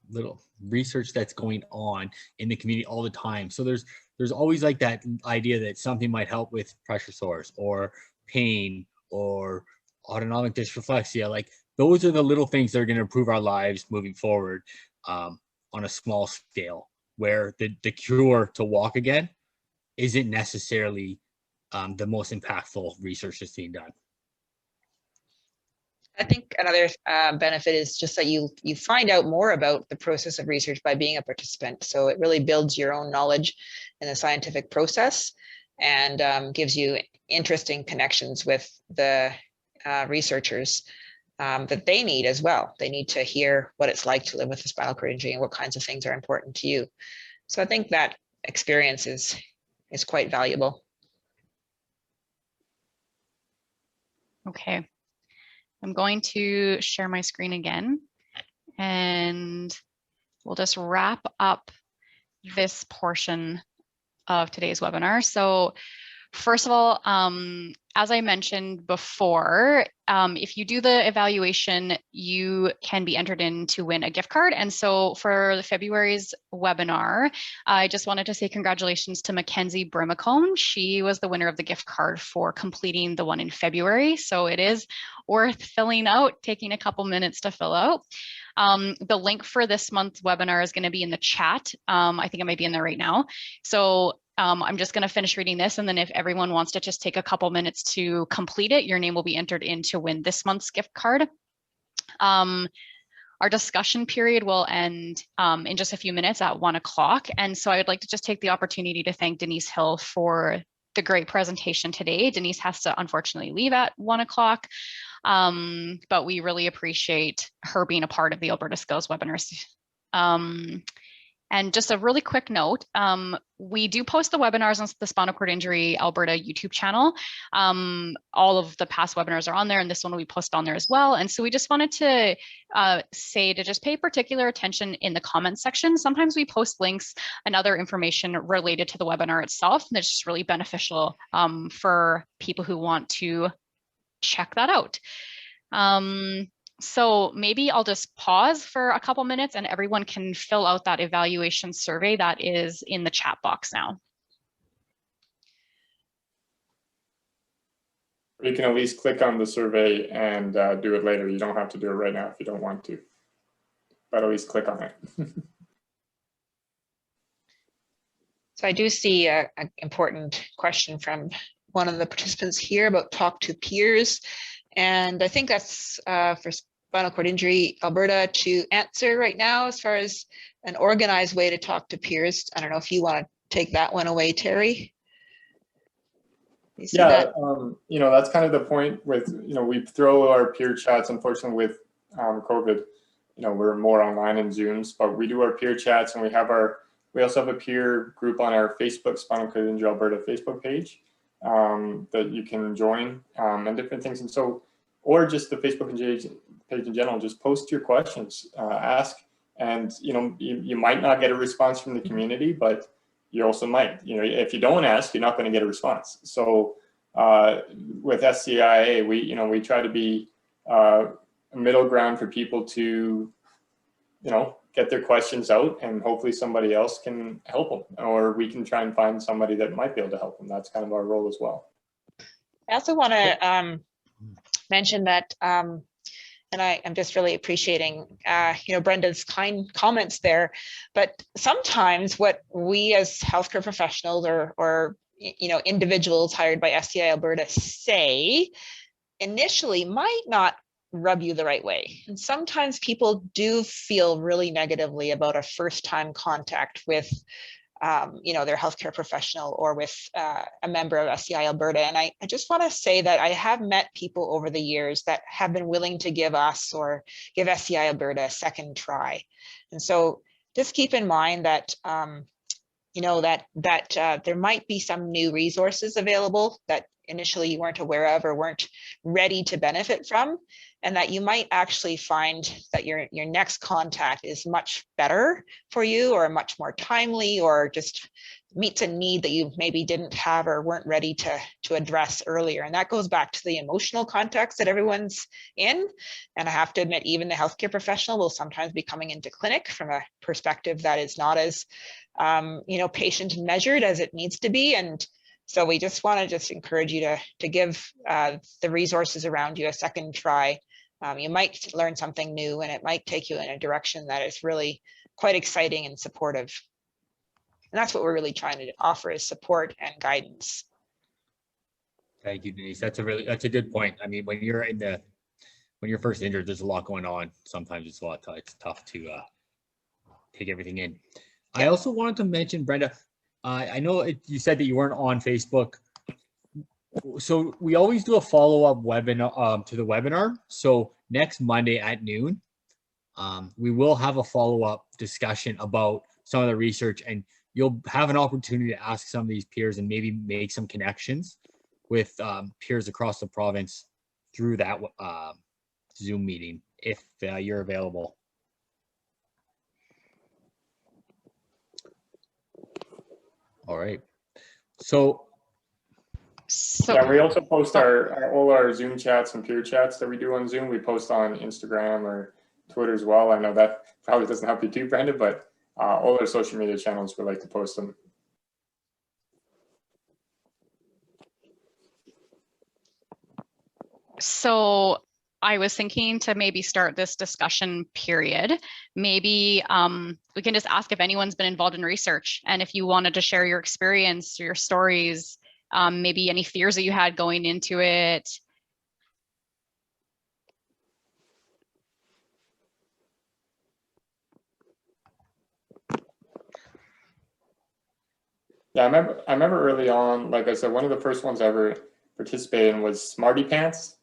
little research that's going on in the community all the time. So there's always like that idea that something might help with pressure sores or pain or autonomic dysreflexia. Like those are the little things that are going to improve our lives moving forward on a small scale, where the cure to walk again isn't necessarily the most impactful research that's being done. I think another benefit is just that you find out more about the process of research by being a participant. So it really builds your own knowledge in the scientific process and gives you interesting connections with the researchers that they need as well. They need to hear what it's like to live with a spinal cord injury and what kinds of things are important to you. So I think that experience is quite valuable. Okay. I'm going to share my screen again, and we'll just wrap up this portion of today's webinar. So first of all, as I mentioned before, if you do the evaluation, you can be entered in to win a gift card. And so for the February's webinar, I just wanted to say congratulations to Mackenzie Brimacone. She was the winner of the gift card for completing the one in February. So it is worth filling out, taking a couple minutes to fill out. The link for this month's webinar is going to be in the chat. I think it might be in there right now. So I'm just going to finish reading this, and then if everyone wants to just take a couple minutes to complete it, your name will be entered in to win this month's gift card. Our discussion period will end in just a few minutes at 1 o'clock. And so I would like to just take the opportunity to thank Denise Hill for the great presentation today. Denise has to unfortunately leave at 1 o'clock, but we really appreciate her being a part of the Alberta SCILS webinars. And just a really quick note, we do post the webinars on the Spinal Cord Injury Alberta YouTube channel. All of the past webinars are on there, and this one we post on there as well. And so we just wanted to say to just pay particular attention in the comments section. Sometimes we post links and other information related to the webinar itself, and it's just really beneficial for people who want to check that out. So maybe I'll just pause for a couple minutes and everyone can fill out that evaluation survey that is in the chat box now. You can at least click on the survey and do it later. You don't have to do it right now if you don't want to, but at least click on it. So I do see an important question from one of the participants here about talk to peers. And I think that's for Spinal Cord Injury Alberta to answer right now as far as an organized way to talk to peers. I don't know if you want to take that one away, Terry. Yeah, you know, that's kind of the point with, you know, we throw our peer chats, unfortunately with COVID, you know, we're more online in Zooms, but we do our peer chats and we also have a peer group on our Facebook, Spinal Cord Injury Alberta Facebook page. That you can join and different things. And so, or just the Facebook page in general, just post your questions, ask, and, you know, you might not get a response from the community, but you also might, you know, if you don't ask, you're not going to get a response. So with SCIA, we try to be a middle ground for people to, you know, get their questions out, and hopefully somebody else can help them, or we can try and find somebody that might be able to help them. That's kind of our role as well. I also want to mention that, and I'm just really appreciating, you know, Brenda's kind comments there, but sometimes what we as healthcare professionals or you know, individuals hired by SCI Alberta say initially might not rub you the right way. And sometimes people do feel really negatively about a first-time contact with, you know, their healthcare professional or with a member of SCI Alberta. And I just want to say that I have met people over the years that have been willing to give us or give SCI Alberta a second try. And so just keep in mind that, you know, that there might be some new resources available that initially you weren't aware of or weren't ready to benefit from, and that you might actually find that your next contact is much better for you, or much more timely, or just meets a need that you maybe didn't have or weren't ready to address earlier. And that goes back to the emotional context that everyone's in. And I have to admit, even the healthcare professional will sometimes be coming into clinic from a perspective that is not as you know, patient measured as it needs to be. And so we just want to encourage you to give the resources around you a second try. You might learn something new, and it might take you in a direction that is really quite exciting and supportive. And that's what we're really trying to offer, is support and guidance. Thank you, Denise. That's a good point. I mean, when you're first injured, there's a lot going on. Sometimes it's tough to take everything in. I also wanted to mention, Brenda, I know you said that you weren't on Facebook. So we always do a follow-up webinar to the webinar. So next Monday at noon, we will have a follow-up discussion about some of the research, and you'll have an opportunity to ask some of these peers and maybe make some connections with peers across the province through that Zoom meeting if you're available. All right. So yeah, we also post all our Zoom chats and peer chats that we do on Zoom. We post on Instagram or Twitter as well. I know that probably doesn't help you too, Brandon, but all our social media channels, we like to post them. So I was thinking to maybe start this discussion period. Maybe we can just ask if anyone's been involved in research, and if you wanted to share your experience, your stories, maybe any fears that you had going into it. Yeah, I remember early on, like I said, one of the first ones I ever participated in was Smarty Pants.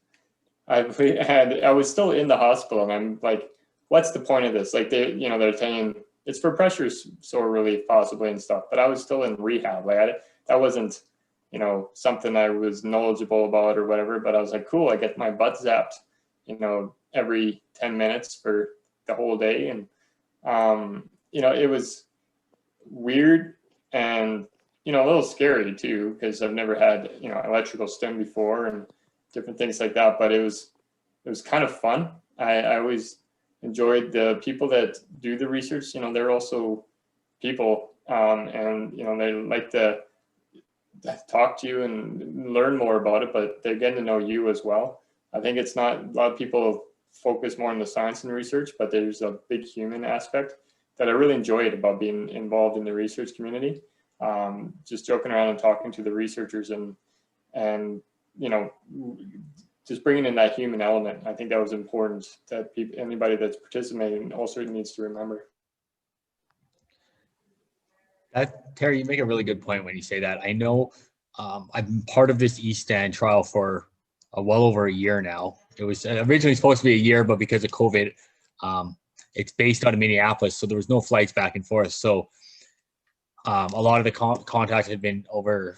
I was still in the hospital, and I'm like, what's the point of this? Like they're saying, it's for pressure sore relief possibly and stuff, but I was still in rehab. Like that wasn't, you know, something I was knowledgeable about or whatever, but I was like, cool, I get my butt zapped, you know, every 10 minutes for the whole day. And, you know, it was weird and, you know, a little scary too, because I've never had, you know, electrical stim before and different things like that, but it was kind of fun. I always enjoyed the people that do the research. You know, they're also people, and, you know, they like to talk to you and learn more about it, but they're getting to know you as well. I think it's not, a lot of people focus more on the science and research, but there's a big human aspect that I really enjoyed about being involved in the research community. Just joking around and talking to the researchers and you know, just bringing in that human element. I think that was important, that anybody that's participating also needs to remember. Terry, you make a really good point when you say that. I know I've been part of this E-stand trial for well over a year now. It was originally supposed to be a year, but because of COVID, it's based out of Minneapolis, so there was no flights back and forth. So a lot of the contacts had been over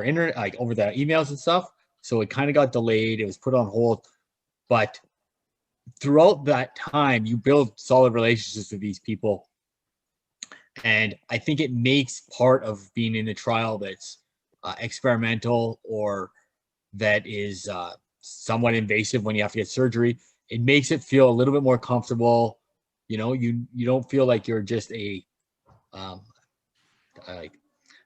internet, like over the emails and stuff. So it kind of got delayed. It was put on hold. But throughout that time, you build solid relationships with these people. And I think it makes part of being in a trial that's experimental or that is somewhat invasive when you have to get surgery. It makes it feel a little bit more comfortable. You know, you don't feel like you're just a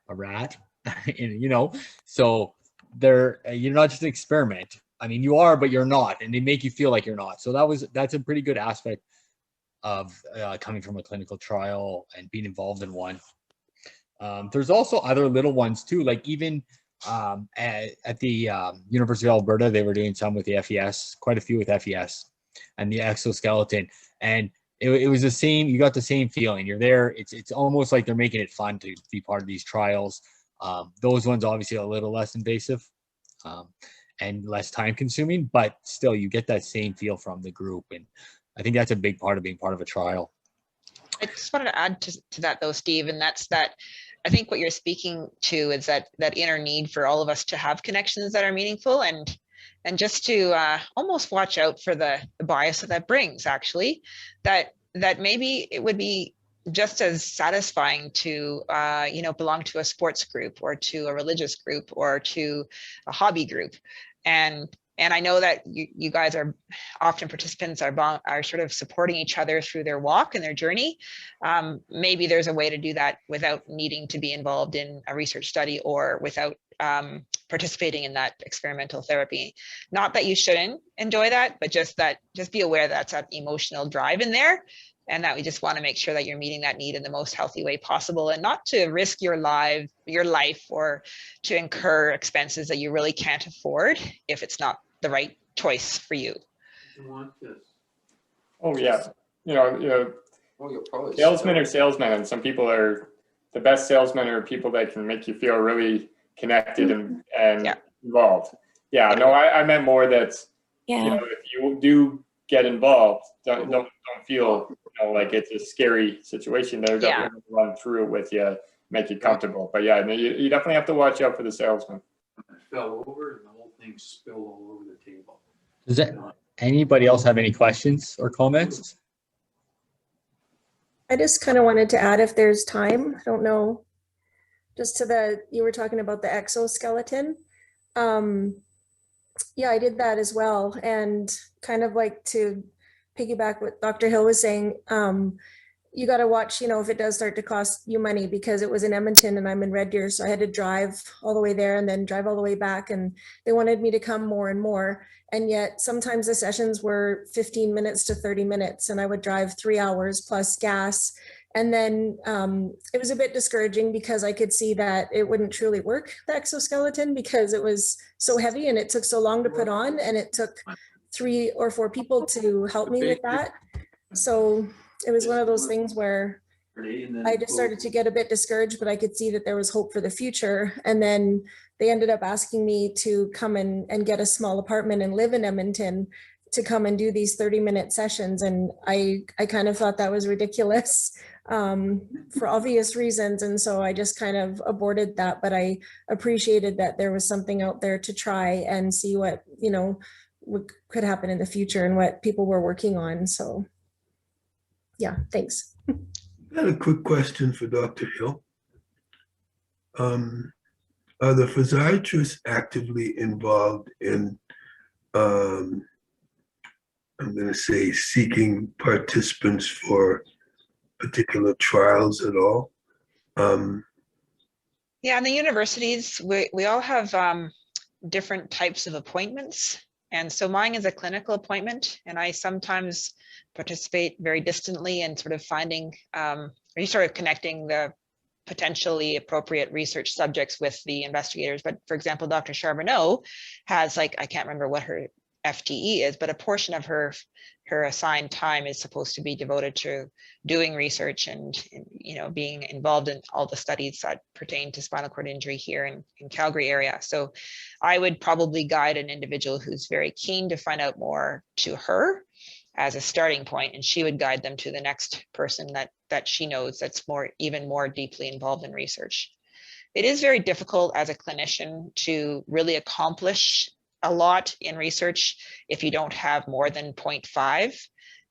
rat, and, you know, so you're not just an experiment. I mean, you are, but you're not, and they make you feel like you're not. So that's a pretty good aspect of coming from a clinical trial and being involved in one. There's also other little ones too, like even at the University of Alberta, they were doing some with the FES, quite a few with FES and the exoskeleton, and it was the same. You got the same feeling. You're there. It's almost like they're making it fun to be part of these trials. Those ones obviously are a little less invasive and less time consuming, but still you get that same feel from the group. And I think that's a big part of being part of a trial. I just wanted to add to that though, Steve, and that's that I think what you're speaking to is that inner need for all of us to have connections that are meaningful and just to almost watch out for the bias that brings, actually, that maybe it would be just as satisfying to you know, belong to a sports group or to a religious group or to a hobby group. And I know that you guys are often participants are sort of supporting each other through their walk and their journey. Maybe there's a way to do that without needing to be involved in a research study or without participating in that experimental therapy. Not that you shouldn't enjoy that, but just be aware that's that emotional drive in there, and that we just want to make sure that you're meeting that need in the most healthy way possible, and not to risk your life or to incur expenses that you really can't afford if it's not the right choice for you. Oh yeah, you know, Oh, salesmen are salesmen, and some people are the best salesmen are people that can make you feel really connected and Yeah. involved. Yeah, no, I meant more that, you know, if you do get involved, don't feel, you know, like it's a scary situation. They're definitely going to run through it with you, make you comfortable. But yeah, you definitely have to watch out for the salesman. It fell over and the whole thing spilled all over the table. Does anybody else have any questions or comments? I just kind of wanted to add, if there's time, I don't know, just to you were talking about the exoskeleton. Yeah, I did that as well. And kind of like to piggyback what Dr. Hill was saying, you got to watch, you know, if it does start to cost you money, because it was in Edmonton and I'm in Red Deer. So I had to drive all the way there and then drive all the way back. And they wanted me to come more and more. And yet sometimes the sessions were 15 minutes to 30 minutes and I would drive 3 hours plus gas. And then it was a bit discouraging because I could see that it wouldn't truly work, the exoskeleton, because it was so heavy and it took so long to put on, and it took 3 or 4 people to help me with that. So it was one of those things where I just started to get a bit discouraged, but I could see that there was hope for the future. And then they ended up asking me to come and get a small apartment and live in Edmonton to come and do these 30-minute sessions. And I kind of thought that was ridiculous for obvious reasons. And so I just kind of aborted that, but I appreciated that there was something out there to try and see what, you know, what could happen in the future and what people were working on. So yeah, thanks. I had a quick question for Dr. Hill. Are the physiatrists actively involved in, I'm going to say, seeking participants for particular trials at all? Yeah, in the universities, we all have different types of appointments. And so mine is a clinical appointment, and I sometimes participate very distantly in sort of finding, or you sort of connecting the potentially appropriate research subjects with the investigators. But for example, Dr. Charbonneau has, like, I can't remember what her FTE is, but a portion of her assigned time is supposed to be devoted to doing research and you know, being involved in all the studies that pertain to spinal cord injury here in Calgary area. So I would probably guide an individual who's very keen to find out more to her as a starting point, and she would guide them to the next person that she knows that's even more deeply involved in research. It is very difficult as a clinician to really accomplish a lot in research if you don't have more than 0.5.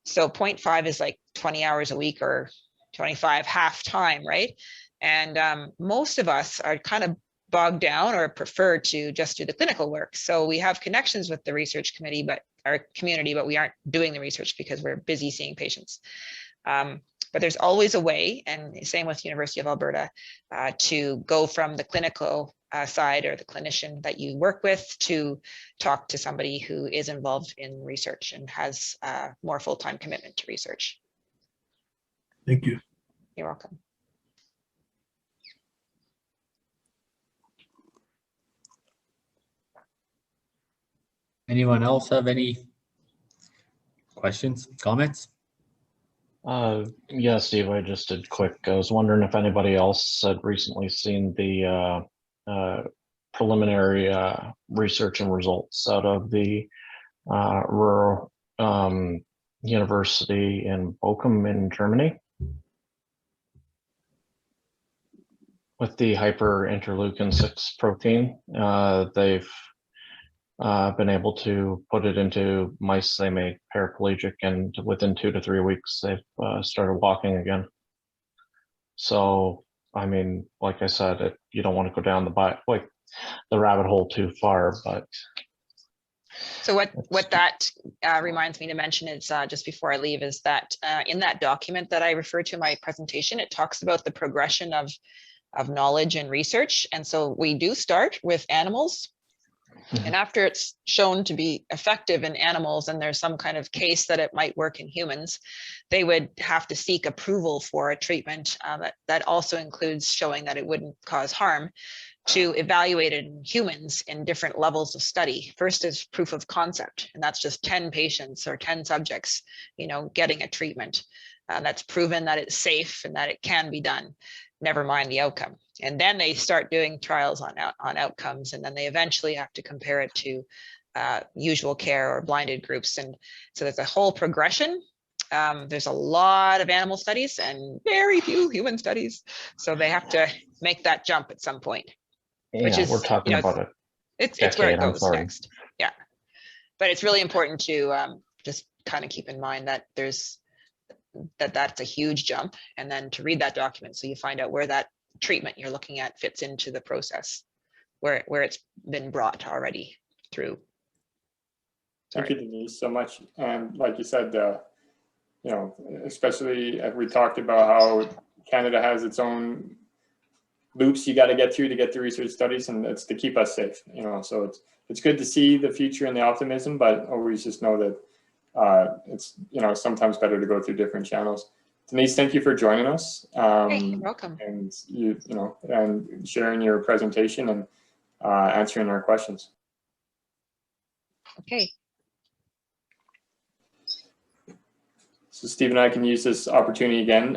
So 0.5 is like 20 hours a week or 25 half time, right? And most of us are kind of bogged down or prefer to just do the clinical work. So we have connections with the research committee, but our community, but we aren't doing the research because we're busy seeing patients. But there's always a way, and same with University of Alberta, to go from the clinical side or the clinician that you work with to talk to somebody who is involved in research and has more full-time commitment to research. Thank you. You're welcome. Anyone else have any questions, comments? Yeah, Steve, I just did quick. I was wondering if anybody else had recently seen the preliminary research and results out of the rural university in Bochum in Germany with the hyperinterleukin 6 protein. They've been able to put it into mice they made paraplegic, and within 2 to 3 weeks they've started walking again. So I mean, like I said, you don't want to go down the rabbit hole too far, but so what that reminds me to mention is just before I leave is that in that document that I referred to in my presentation, it talks about the progression of knowledge and research. And so we do start with animals. And after it's shown to be effective in animals and there's some kind of case that it might work in humans, they would have to seek approval for a treatment that also includes showing that it wouldn't cause harm, to evaluate it in humans in different levels of study. First is proof of concept, and that's just 10 patients or 10 subjects, you know, getting a treatment that's proven that it's safe and that it can be done, never mind the outcome. And then they start doing trials on outcomes, and then they eventually have to compare it to usual care or blinded groups. And so there's a whole progression. There's a lot of animal studies and very few human studies. So they have to make that jump at some point. yeah, Which is, we're talking about it. It's where it goes next. Yeah. But it's really important to just kind of keep in mind that that's a huge jump, and then to read that document so you find out where that treatment you're looking at fits into the process, where it's been brought already through. Thank you, Denise, so much. And like you said, you know, especially as we talked about how Canada has its own loops you got to get through to get the research studies, and it's to keep us safe, you know. So it's good to see the future and the optimism, but always just know that it's, you know, sometimes better to go through different channels. Denise, thank you for joining us. Hey, you're welcome. And you know, and sharing your presentation and answering our questions. Okay. So Steve and I can use this opportunity again.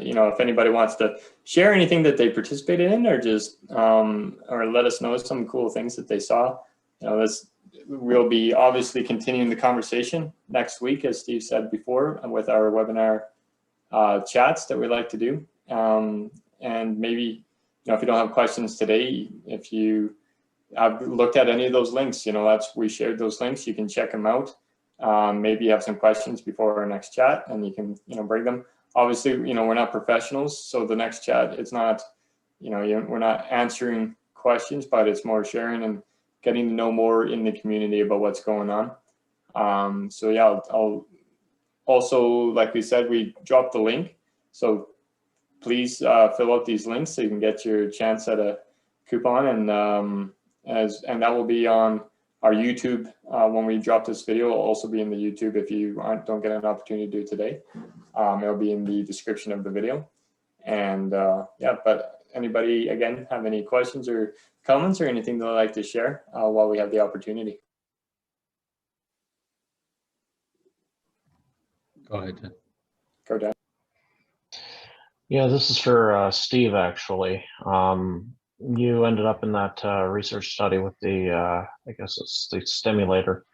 You know, if anybody wants to share anything that they participated in, or just or let us know some cool things that they saw, you know, we'll be obviously continuing the conversation next week, as Steve said before, with our webinar chats that we like to do. And maybe, if you don't have questions today, if you have looked at any of those links, we shared those links, you can check them out. Maybe you have some questions before our next chat and you can, bring them. Obviously, we're not professionals, so the next chat, it's not, we're not answering questions, but it's more sharing and getting to know more in the community about what's going on. So yeah, I'll also, like we said, we dropped the link. So please fill out these links so you can get your chance at a coupon, and that will be on our YouTube when we drop this video. It'll also be in the YouTube if you don't get an opportunity to do it today. It'll be in the description of the video. And yeah, but anybody, again, have any questions or comments or anything they'd like to share while we have the opportunity? Go ahead, Dan. Go, Dan. Yeah, this is for Steve, actually. You ended up in that research study with the, I guess it's the stimulator.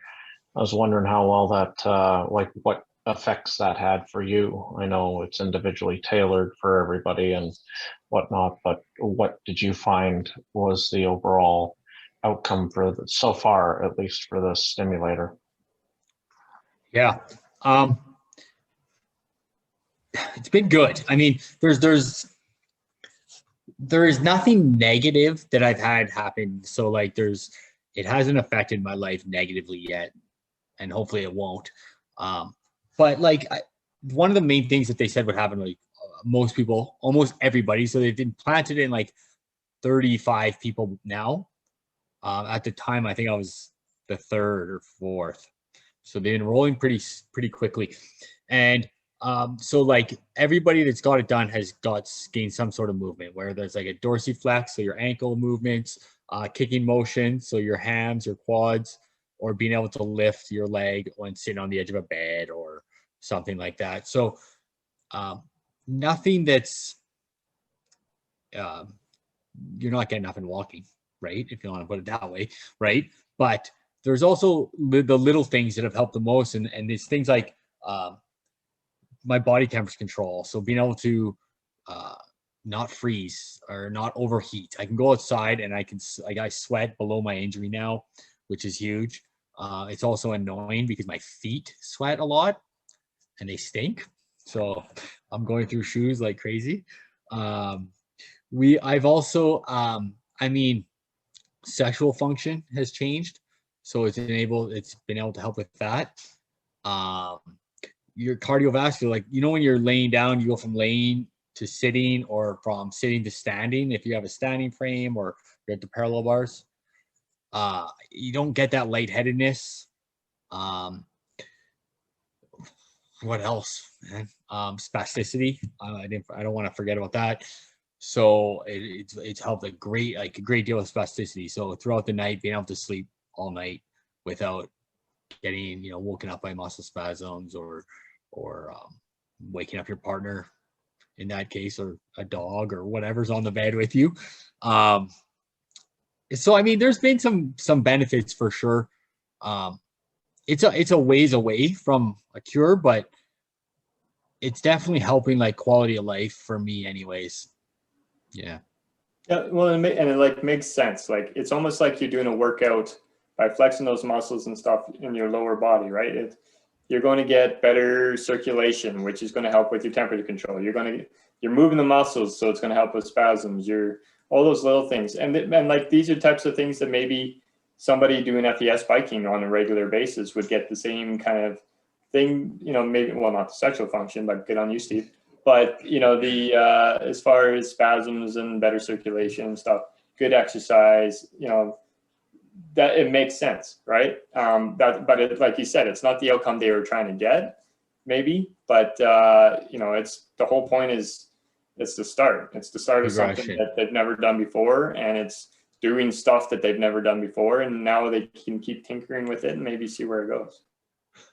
I was wondering how well that, like what effects that had for you. I know it's individually tailored for everybody and whatnot, but what did you find was the overall outcome for so far, at least for the stimulator? Yeah. It's been good. I mean, there is nothing negative that I've had happen. So like it hasn't affected my life negatively yet, and hopefully it won't. But like one of the main things that they said would happen, like most people, almost everybody. So they've implanted in like 35 people now. At the time, I think I was the third or fourth. So they've been rolling pretty quickly. And so like everybody that's got it done has gained some sort of movement, where there's like a dorsiflex, so your ankle movements, kicking motion, so your hams, your quads, or being able to lift your leg when sitting on the edge of a bed or something like that. So nothing that's you're not getting up and walking, right? If you want to put it that way, right? But there's also the little things that have helped the most, and it's things like my body temperature control. So being able to not freeze or not overheat. I can go outside and I sweat below my injury now, which is huge. It's also annoying because my feet sweat a lot and they stink. So I'm going through shoes like crazy. I've also, I mean, sexual function has changed. So it's been able to help with that. Your cardiovascular, like, when you're laying down, you go from laying to sitting, or from sitting to standing. If you have a standing frame or you're at the parallel bars, you don't get that lightheadedness. What else, man? Spasticity. I don't want to forget about that. So it's helped a great deal with spasticity. So throughout the night, being able to sleep all night without getting woken up by muscle spasms or waking up your partner in that case, or a dog or whatever's on the bed with you. So I mean, there's been some benefits for sure. It's a ways away from a cure, but it's definitely helping like quality of life for me anyways. Yeah. Yeah, well, and it like makes sense. Like it's almost like you're doing a workout by flexing those muscles and stuff in your lower body, right? You're going to get better circulation, which is going to help with your temperature control. You're moving the muscles, so it's going to help with spasms. All those little things, and like these are types of things that maybe somebody doing FES biking on a regular basis would get the same kind of thing. Maybe, well, not the sexual function, but good on you, Steve. But as far as spasms and better circulation and stuff, good exercise, that it makes sense, right? But like you said, it's not the outcome they were trying to get, maybe, but it's the whole point is it's the start. It's the start of something that they've never done before, and it's doing stuff that they've never done before, and now they can keep tinkering with it and maybe see where it goes.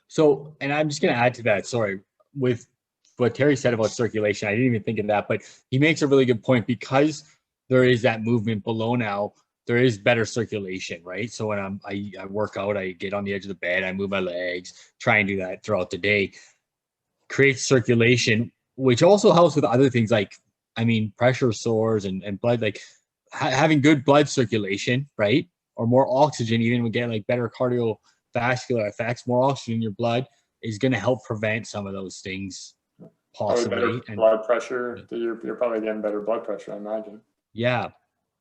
So, and I'm just going to add to that, sorry, with what Terry said about circulation, I didn't even think of that, but he makes a really good point, because there is that movement below now. there is better circulation, right? So when I work out, I get on the edge of the bed, I move my legs, try and do that throughout the day, creates circulation, which also helps with other things like, I mean, pressure sores and blood, like having good blood circulation, right? Or more oxygen, even would get like better cardiovascular effects, more oxygen in your blood is going to help prevent some of those things possibly. Probably better blood pressure. You're probably getting better blood pressure, I imagine. Yeah.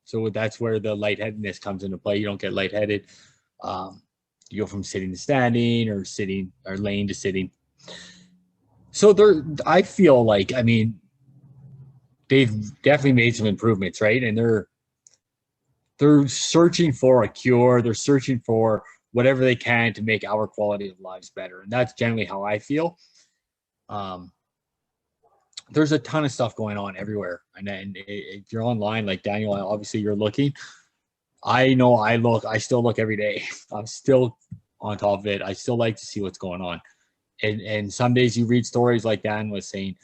So that's where the lightheadedness comes into play. You don't get lightheaded. You go from sitting to standing or sitting or laying to sitting. So I feel like, I mean, they've definitely made some improvements, right? And they're searching for a cure. They're searching for whatever they can to make our quality of lives better. And that's generally how I feel. There's a ton of stuff going on everywhere. And if you're online, like Daniel, obviously you're looking. I know I still look every day. I'm still on top of it. I still like to see what's going on. And some days you read stories like Dan was saying,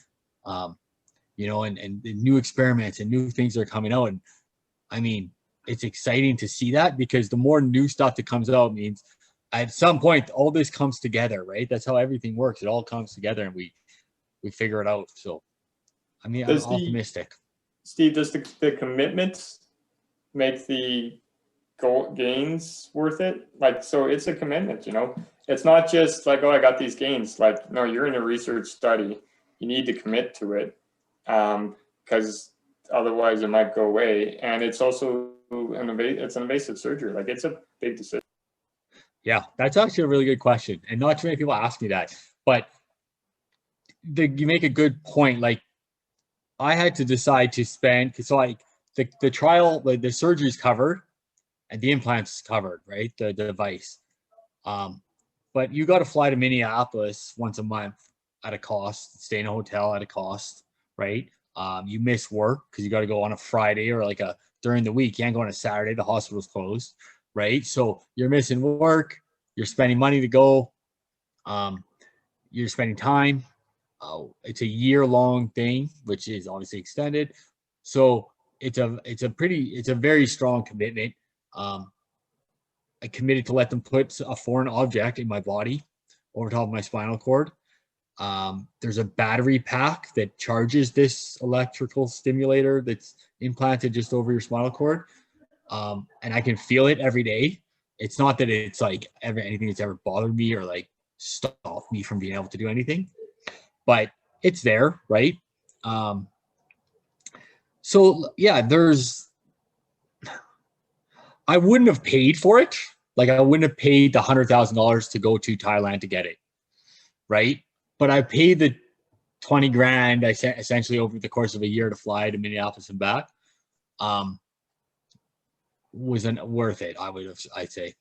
you know, and new experiments and new things are coming out. And I mean, it's exciting to see that, because the more new stuff that comes out means at some point all this comes together, right? That's how everything works. It all comes together and we figure it out. So, I mean, I'm optimistic. Steve, does the commitments make the gains worth it? Like, so it's a commitment, you know? It's not just like, oh, I got these gains. Like, no, you're in a research study. You need to commit to it, because otherwise it might go away. And it's also an invasive surgery. Like, it's a big decision. Yeah, that's actually a really good question. And not too many people ask me that. But you make a good point. Like, I had to decide to spend, so like the trial, like the surgery's covered and the implant's covered, right? The device. But you got to fly to Minneapolis once a month at a cost, stay in a hotel at a cost, right? You miss work because you got to go on a Friday or like during the week. You can't go on a Saturday. The hospital's closed, right? So you're missing work. You're spending money to go. You're spending time. It's a year-long thing, which is obviously extended. So it's a very strong commitment. I committed to let them put a foreign object in my body over top of my spinal cord. There's a battery pack that charges this electrical stimulator that's implanted just over your spinal cord. And I can feel it every day. It's not that it's like anything that's ever bothered me or like stopped me from being able to do anything, but it's there, right? So yeah, I wouldn't have paid for it. Like, I wouldn't have paid the $100,000 to go to Thailand to get it, right? But I paid the 20 grand essentially over the course of a year to fly to Minneapolis and back. Wasn't worth it, I'd say.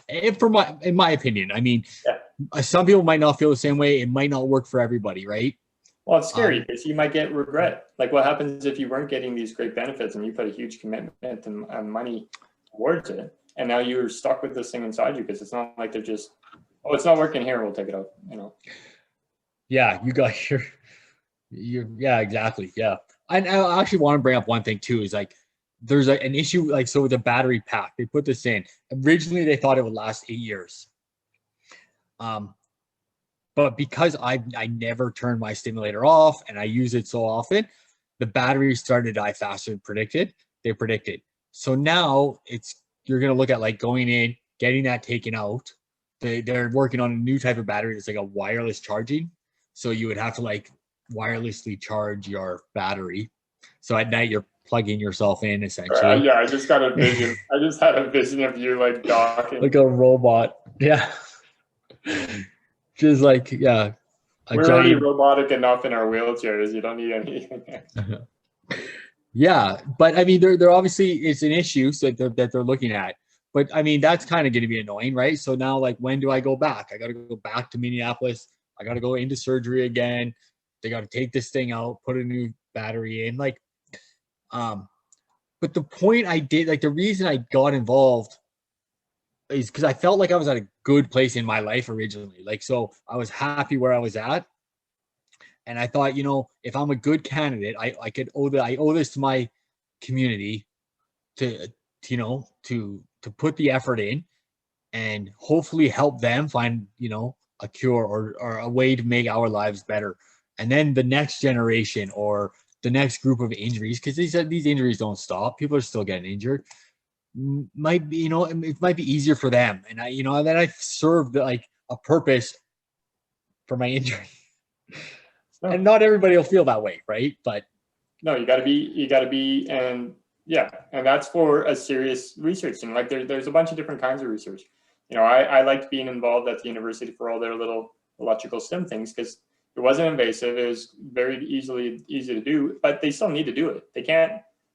In my opinion. I mean, yeah. Some people might not feel the same way. It might not work for everybody, right? Well, it's scary because you might get regret. Like, what happens if you weren't getting these great benefits and you put a huge commitment and money towards it, and now you're stuck with this thing inside you because it's not like they're just, oh, it's not working here, we'll take it out, you know? Yeah, you got yeah, exactly. Yeah. And I actually want to bring up one thing too, is like, there's an issue, like, so with the battery pack, they put this in. Originally, they thought it would last 8 years. But because I never turn my stimulator off and I use it so often, the battery started to die faster than they predicted. So now you're going to look at like going in, getting that taken out. They're working on a new type of battery that's like a wireless charging. So you would have to like wirelessly charge your battery. So at night you're plugging yourself in essentially. Yeah, I just got a vision. I just had a vision of you like docking. Like a robot. Yeah. Just like, yeah. We're already robotic enough in our wheelchairs. You don't need anything. Yeah, but I mean, they're obviously, it's an issue that they're looking at. But I mean, that's kind of going to be annoying, right? So now, like, when do I go back? I got to go back to Minneapolis. I got to go into surgery again. They got to take this thing out, put a new battery in. Like, but the point the reason I got involved is because I felt like I was at a good place in my life originally. Like, so I was happy where I was at. And I thought, you know, if I'm a good candidate, I owe this to my community to you know, to put the effort in and hopefully help them find, you know, a cure or a way to make our lives better. And then the next generation or the next group of injuries, because these injuries don't stop. People are still getting injured. Might be, you know, it might be easier for them. And I, you know, that I've served like a purpose for my injury. No. And not everybody will feel that way, right? But no, you gotta be, and yeah, and that's for a serious research. And like there's a bunch of different kinds of research. You know, I liked being involved at the university for all their little electrical stim things because it wasn't invasive. It was very easy to do, but they still need to do it.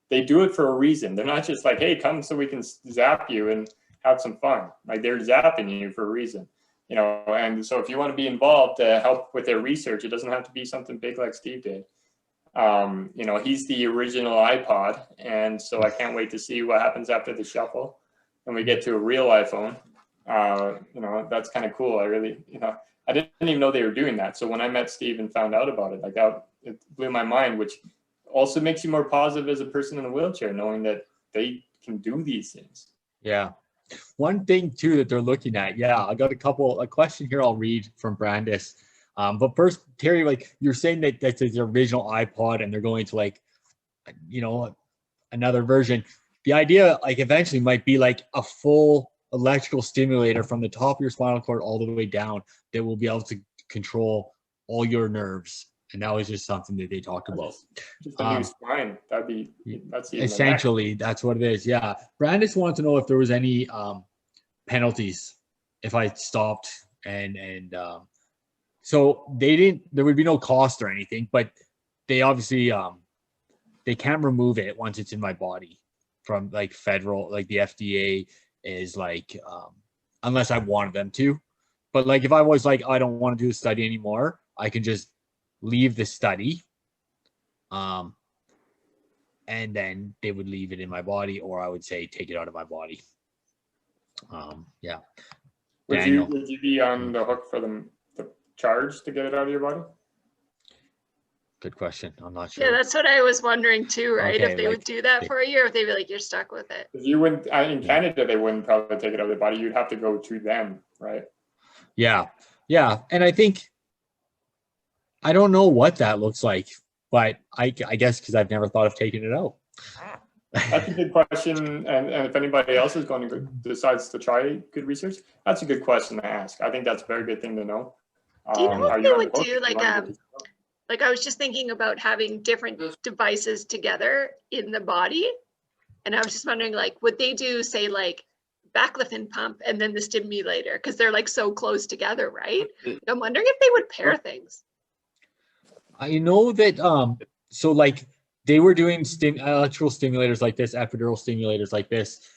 They do it for a reason. They're not just like, hey, come so we can zap you and have some fun. Like they're zapping you for a reason, you know? And so if you want to be involved to help with their research, it doesn't have to be something big like Steve did. You know, he's the original iPod. And so I can't wait to see what happens after the shuffle and we get to a real iPhone. You know, that's kind of cool. I really, you know, I didn't even know they were doing that. So when I met Steve and found out about it, like it blew my mind, which also makes you more positive as a person in a wheelchair, knowing that they can do these things. yeah. One thing too that they're looking at, yeah, I got a question here I'll read from Brandis. But first, Terry, like you're saying that that's the original iPod and they're going to like, you know, another version. The idea like eventually might be like a full electrical stimulator from the top of your spinal cord all the way down that will be able to control all your nerves. And that was just something that they talked about. Just a new spine. That's even essentially that's what it is. Yeah. Brandis wanted to know if there was any penalties if I stopped and so there would be no cost or anything, but they obviously they can't remove it once it's in my body from like federal, like the FDA is like unless I wanted them to. But like if I was like, I don't want to do the study anymore, I can just leave the study. And then they would leave it in my body, or I would say take it out of my body. Yeah. Would you be on the hook for the charge to get it out of your body? Good question. I'm not sure. Yeah, that's what I was wondering too, right? Okay, if they like, would do that for a year, if they'd be like, you're stuck with it. If you wouldn't, in Canada, they wouldn't probably take it out of their body. You'd have to go to them, right? Yeah. Yeah. And I think, I don't know what that looks like, but I guess because I've never thought of taking it out. That's a good question. And if anybody else is going to decides to try good research, that's a good question to ask. I think that's a very good thing to know. Do you know if they would do like I was just thinking about having different devices together in the body. And I was just wondering, like, would they do, say, like, baclofen pump and then the stimulator? Because they're like so close together, right? I'm wondering if they would pair things. I know that, so like they were doing electrical stimulators like this, epidural stimulators like this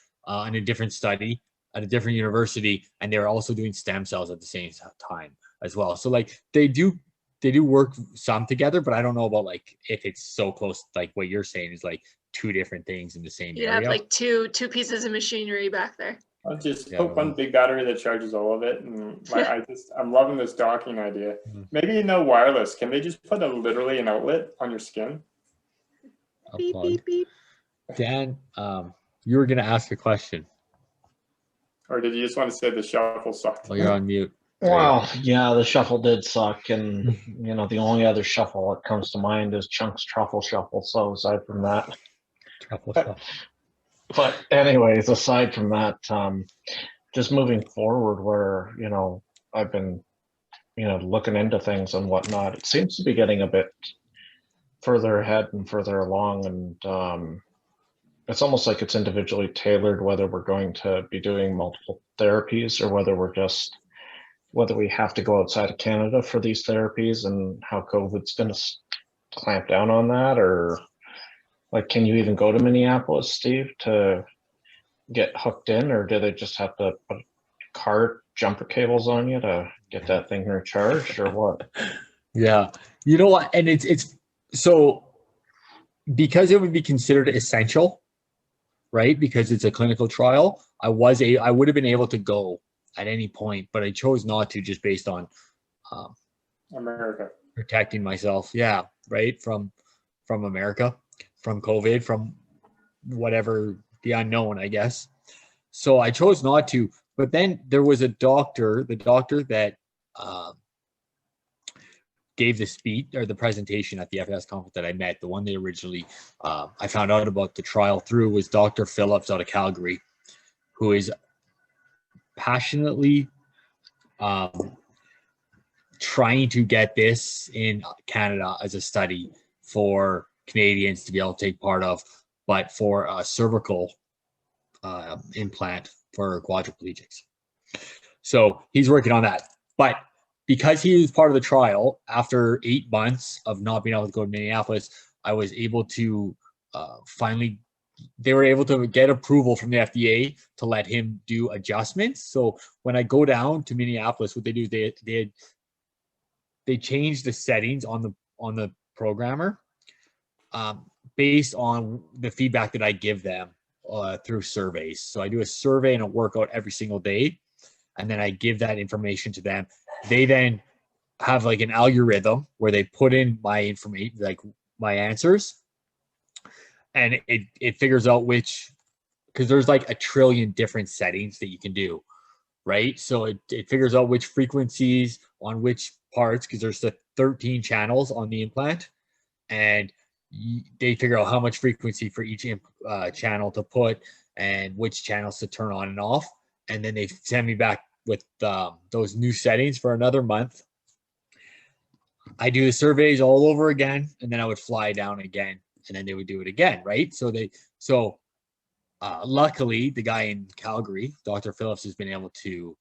in a different study at a different university. And they were also doing stem cells at the same time as well. So like they do work some together, but I don't know about like if it's so close, like what you're saying is like two different things in the same area. You have like two pieces of machinery back there. I'll just put one big battery that charges all of it. And I'm loving this docking idea. Maybe wireless. Can they just put literally an outlet on your skin? Beep, beep, beep. Dan, you were going to ask a question. Or did you just want to say the shuffle sucked? Oh, you're on mute. Well, yeah, the shuffle did suck. And, the only other shuffle that comes to mind is Chunk's Truffle Shuffle. So aside from that. Truffle Shuffle. But anyways, aside from that, just moving forward where, I've been, looking into things and whatnot, it seems to be getting a bit further ahead and further along. And it's almost like it's individually tailored, whether we're going to be doing multiple therapies or whether we have to go outside of Canada for these therapies and how COVID's going to clamp down on that, or like, can you even go to Minneapolis, Steve, to get hooked in, or do they just have to put car jumper cables on you to get that thing recharged, or what? Yeah, you know what? And it's so because it would be considered essential, right? Because it's a clinical trial. I would have been able to go at any point, but I chose not to, just based on America protecting myself. Yeah, right, from America, from COVID, from whatever the unknown, I guess. So I chose not to. But then there was a doctor, the doctor that gave the speech or the presentation at the FS conference that I met, the one they originally I found out about the trial through, was Dr. Phillips out of Calgary, who is passionately trying to get this in Canada as a study for Canadians to be able to take part of, but for a cervical implant for quadriplegics. So he's working on that. But because he was part of the trial, after 8 months of not being able to go to Minneapolis, I was able to finally, they were able to get approval from the FDA to let him do adjustments. So when I go down to Minneapolis, what they do, they change the settings on the programmer based on the feedback that I give them through surveys. So I do a survey and a workout every single day, and then I give that information to them. They then have like an algorithm where they put in my information, like my answers, and it figures out which, because there's like 1 trillion different settings that you can do, right? So it figures out which frequencies on which parts, because there's the 13 channels on the implant, and they figure out how much frequency for each channel to put and which channels to turn on and off. And then they send me back with those new settings for another month. I do the surveys all over again, and then I would fly down again, and then they would do it again, right? So luckily, the guy in Calgary, Dr. Phillips, has been able to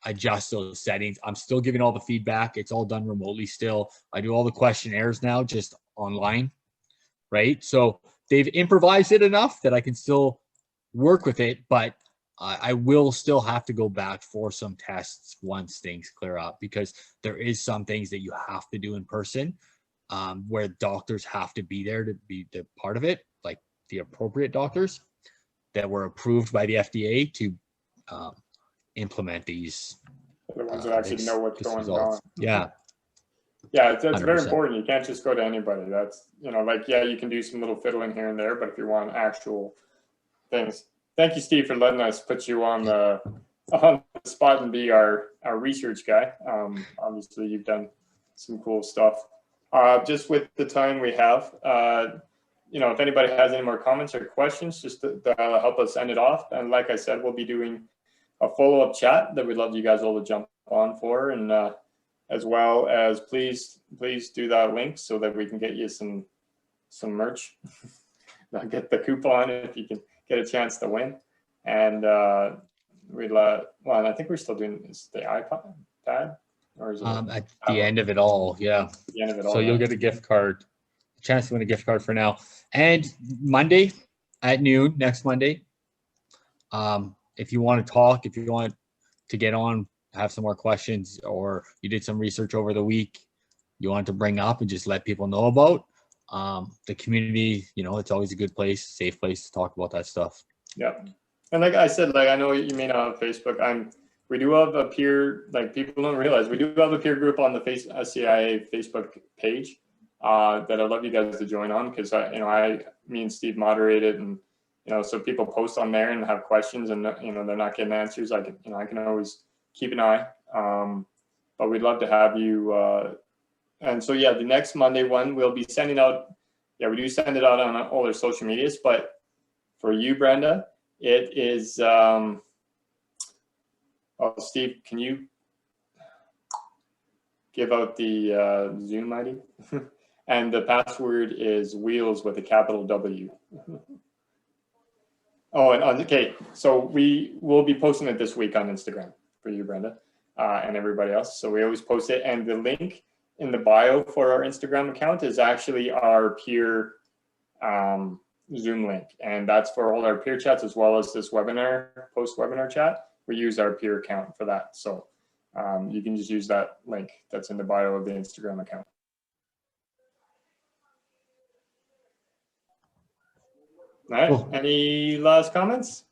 adjust those settings. I'm still giving all the feedback. It's all done remotely still. I do all the questionnaires now just online, right? So they've improvised it enough that I can still work with it, but I will still have to go back for some tests once things clear up, because there is some things that you have to do in person where doctors have to be there to be the part of it, like the appropriate doctors that were approved by the FDA to implement these. The ones that actually know what's going on. Yeah. Yeah, it's very 100%. important. You can't just go to anybody. That's, like, yeah, you can do some little fiddling here and there, but if you want actual things. Thank you, Steve, for letting us put you on the spot and be our research guy. Obviously, you've done some cool stuff. Just with the time we have, if anybody has any more comments or questions, just that'll help us end it off. And like I said, we'll be doing a follow-up chat that we'd love you guys all to jump on for, and as well as please do that link so that we can get you some merch. Get the coupon if you can get a chance to win. And well, I think we're still doing the iPad, or is it at the end of it all? Yeah. The end of it all. So you'll get a gift card, a chance to win a gift card for now. And Monday at noon, next Monday, if you want to talk, if you want to get on, have some more questions, or you did some research over the week you want to bring up and just let people know about, the community, it's always a good place, safe place to talk about that stuff. Yeah. And like I said, I know you may not have Facebook. We do have a peer, people don't realize, we do have a peer group on the SCI Facebook page that I'd love you guys to join on, because me and Steve moderate it, and so people post on there and have questions, and they're not getting answers. I can always keep an eye, but we'd love to have you. And so yeah, the next Monday one we'll be sending out. Yeah, we do send it out on all our social medias, but for you, Brenda, it is. Steve, can you give out the Zoom ID? And the password is wheels with a capital W. Oh, and okay, so we will be posting it this week on Instagram for you, Brenda, and everybody else. So we always post it, and the link in the bio for our Instagram account is actually our peer Zoom link, and that's for all our peer chats as well as this webinar, post-webinar chat. We use our peer account for that, so you can just use that link that's in the bio of the Instagram account. All right, cool. Any last comments?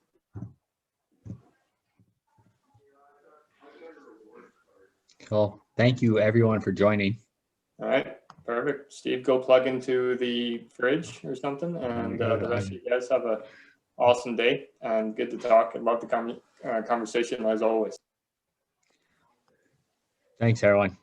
Cool. Thank you, everyone, for joining. All right, perfect. Steve, go plug into the fridge or something, and the rest of you guys have a awesome day and good to talk about the conversation as always. Thanks, everyone.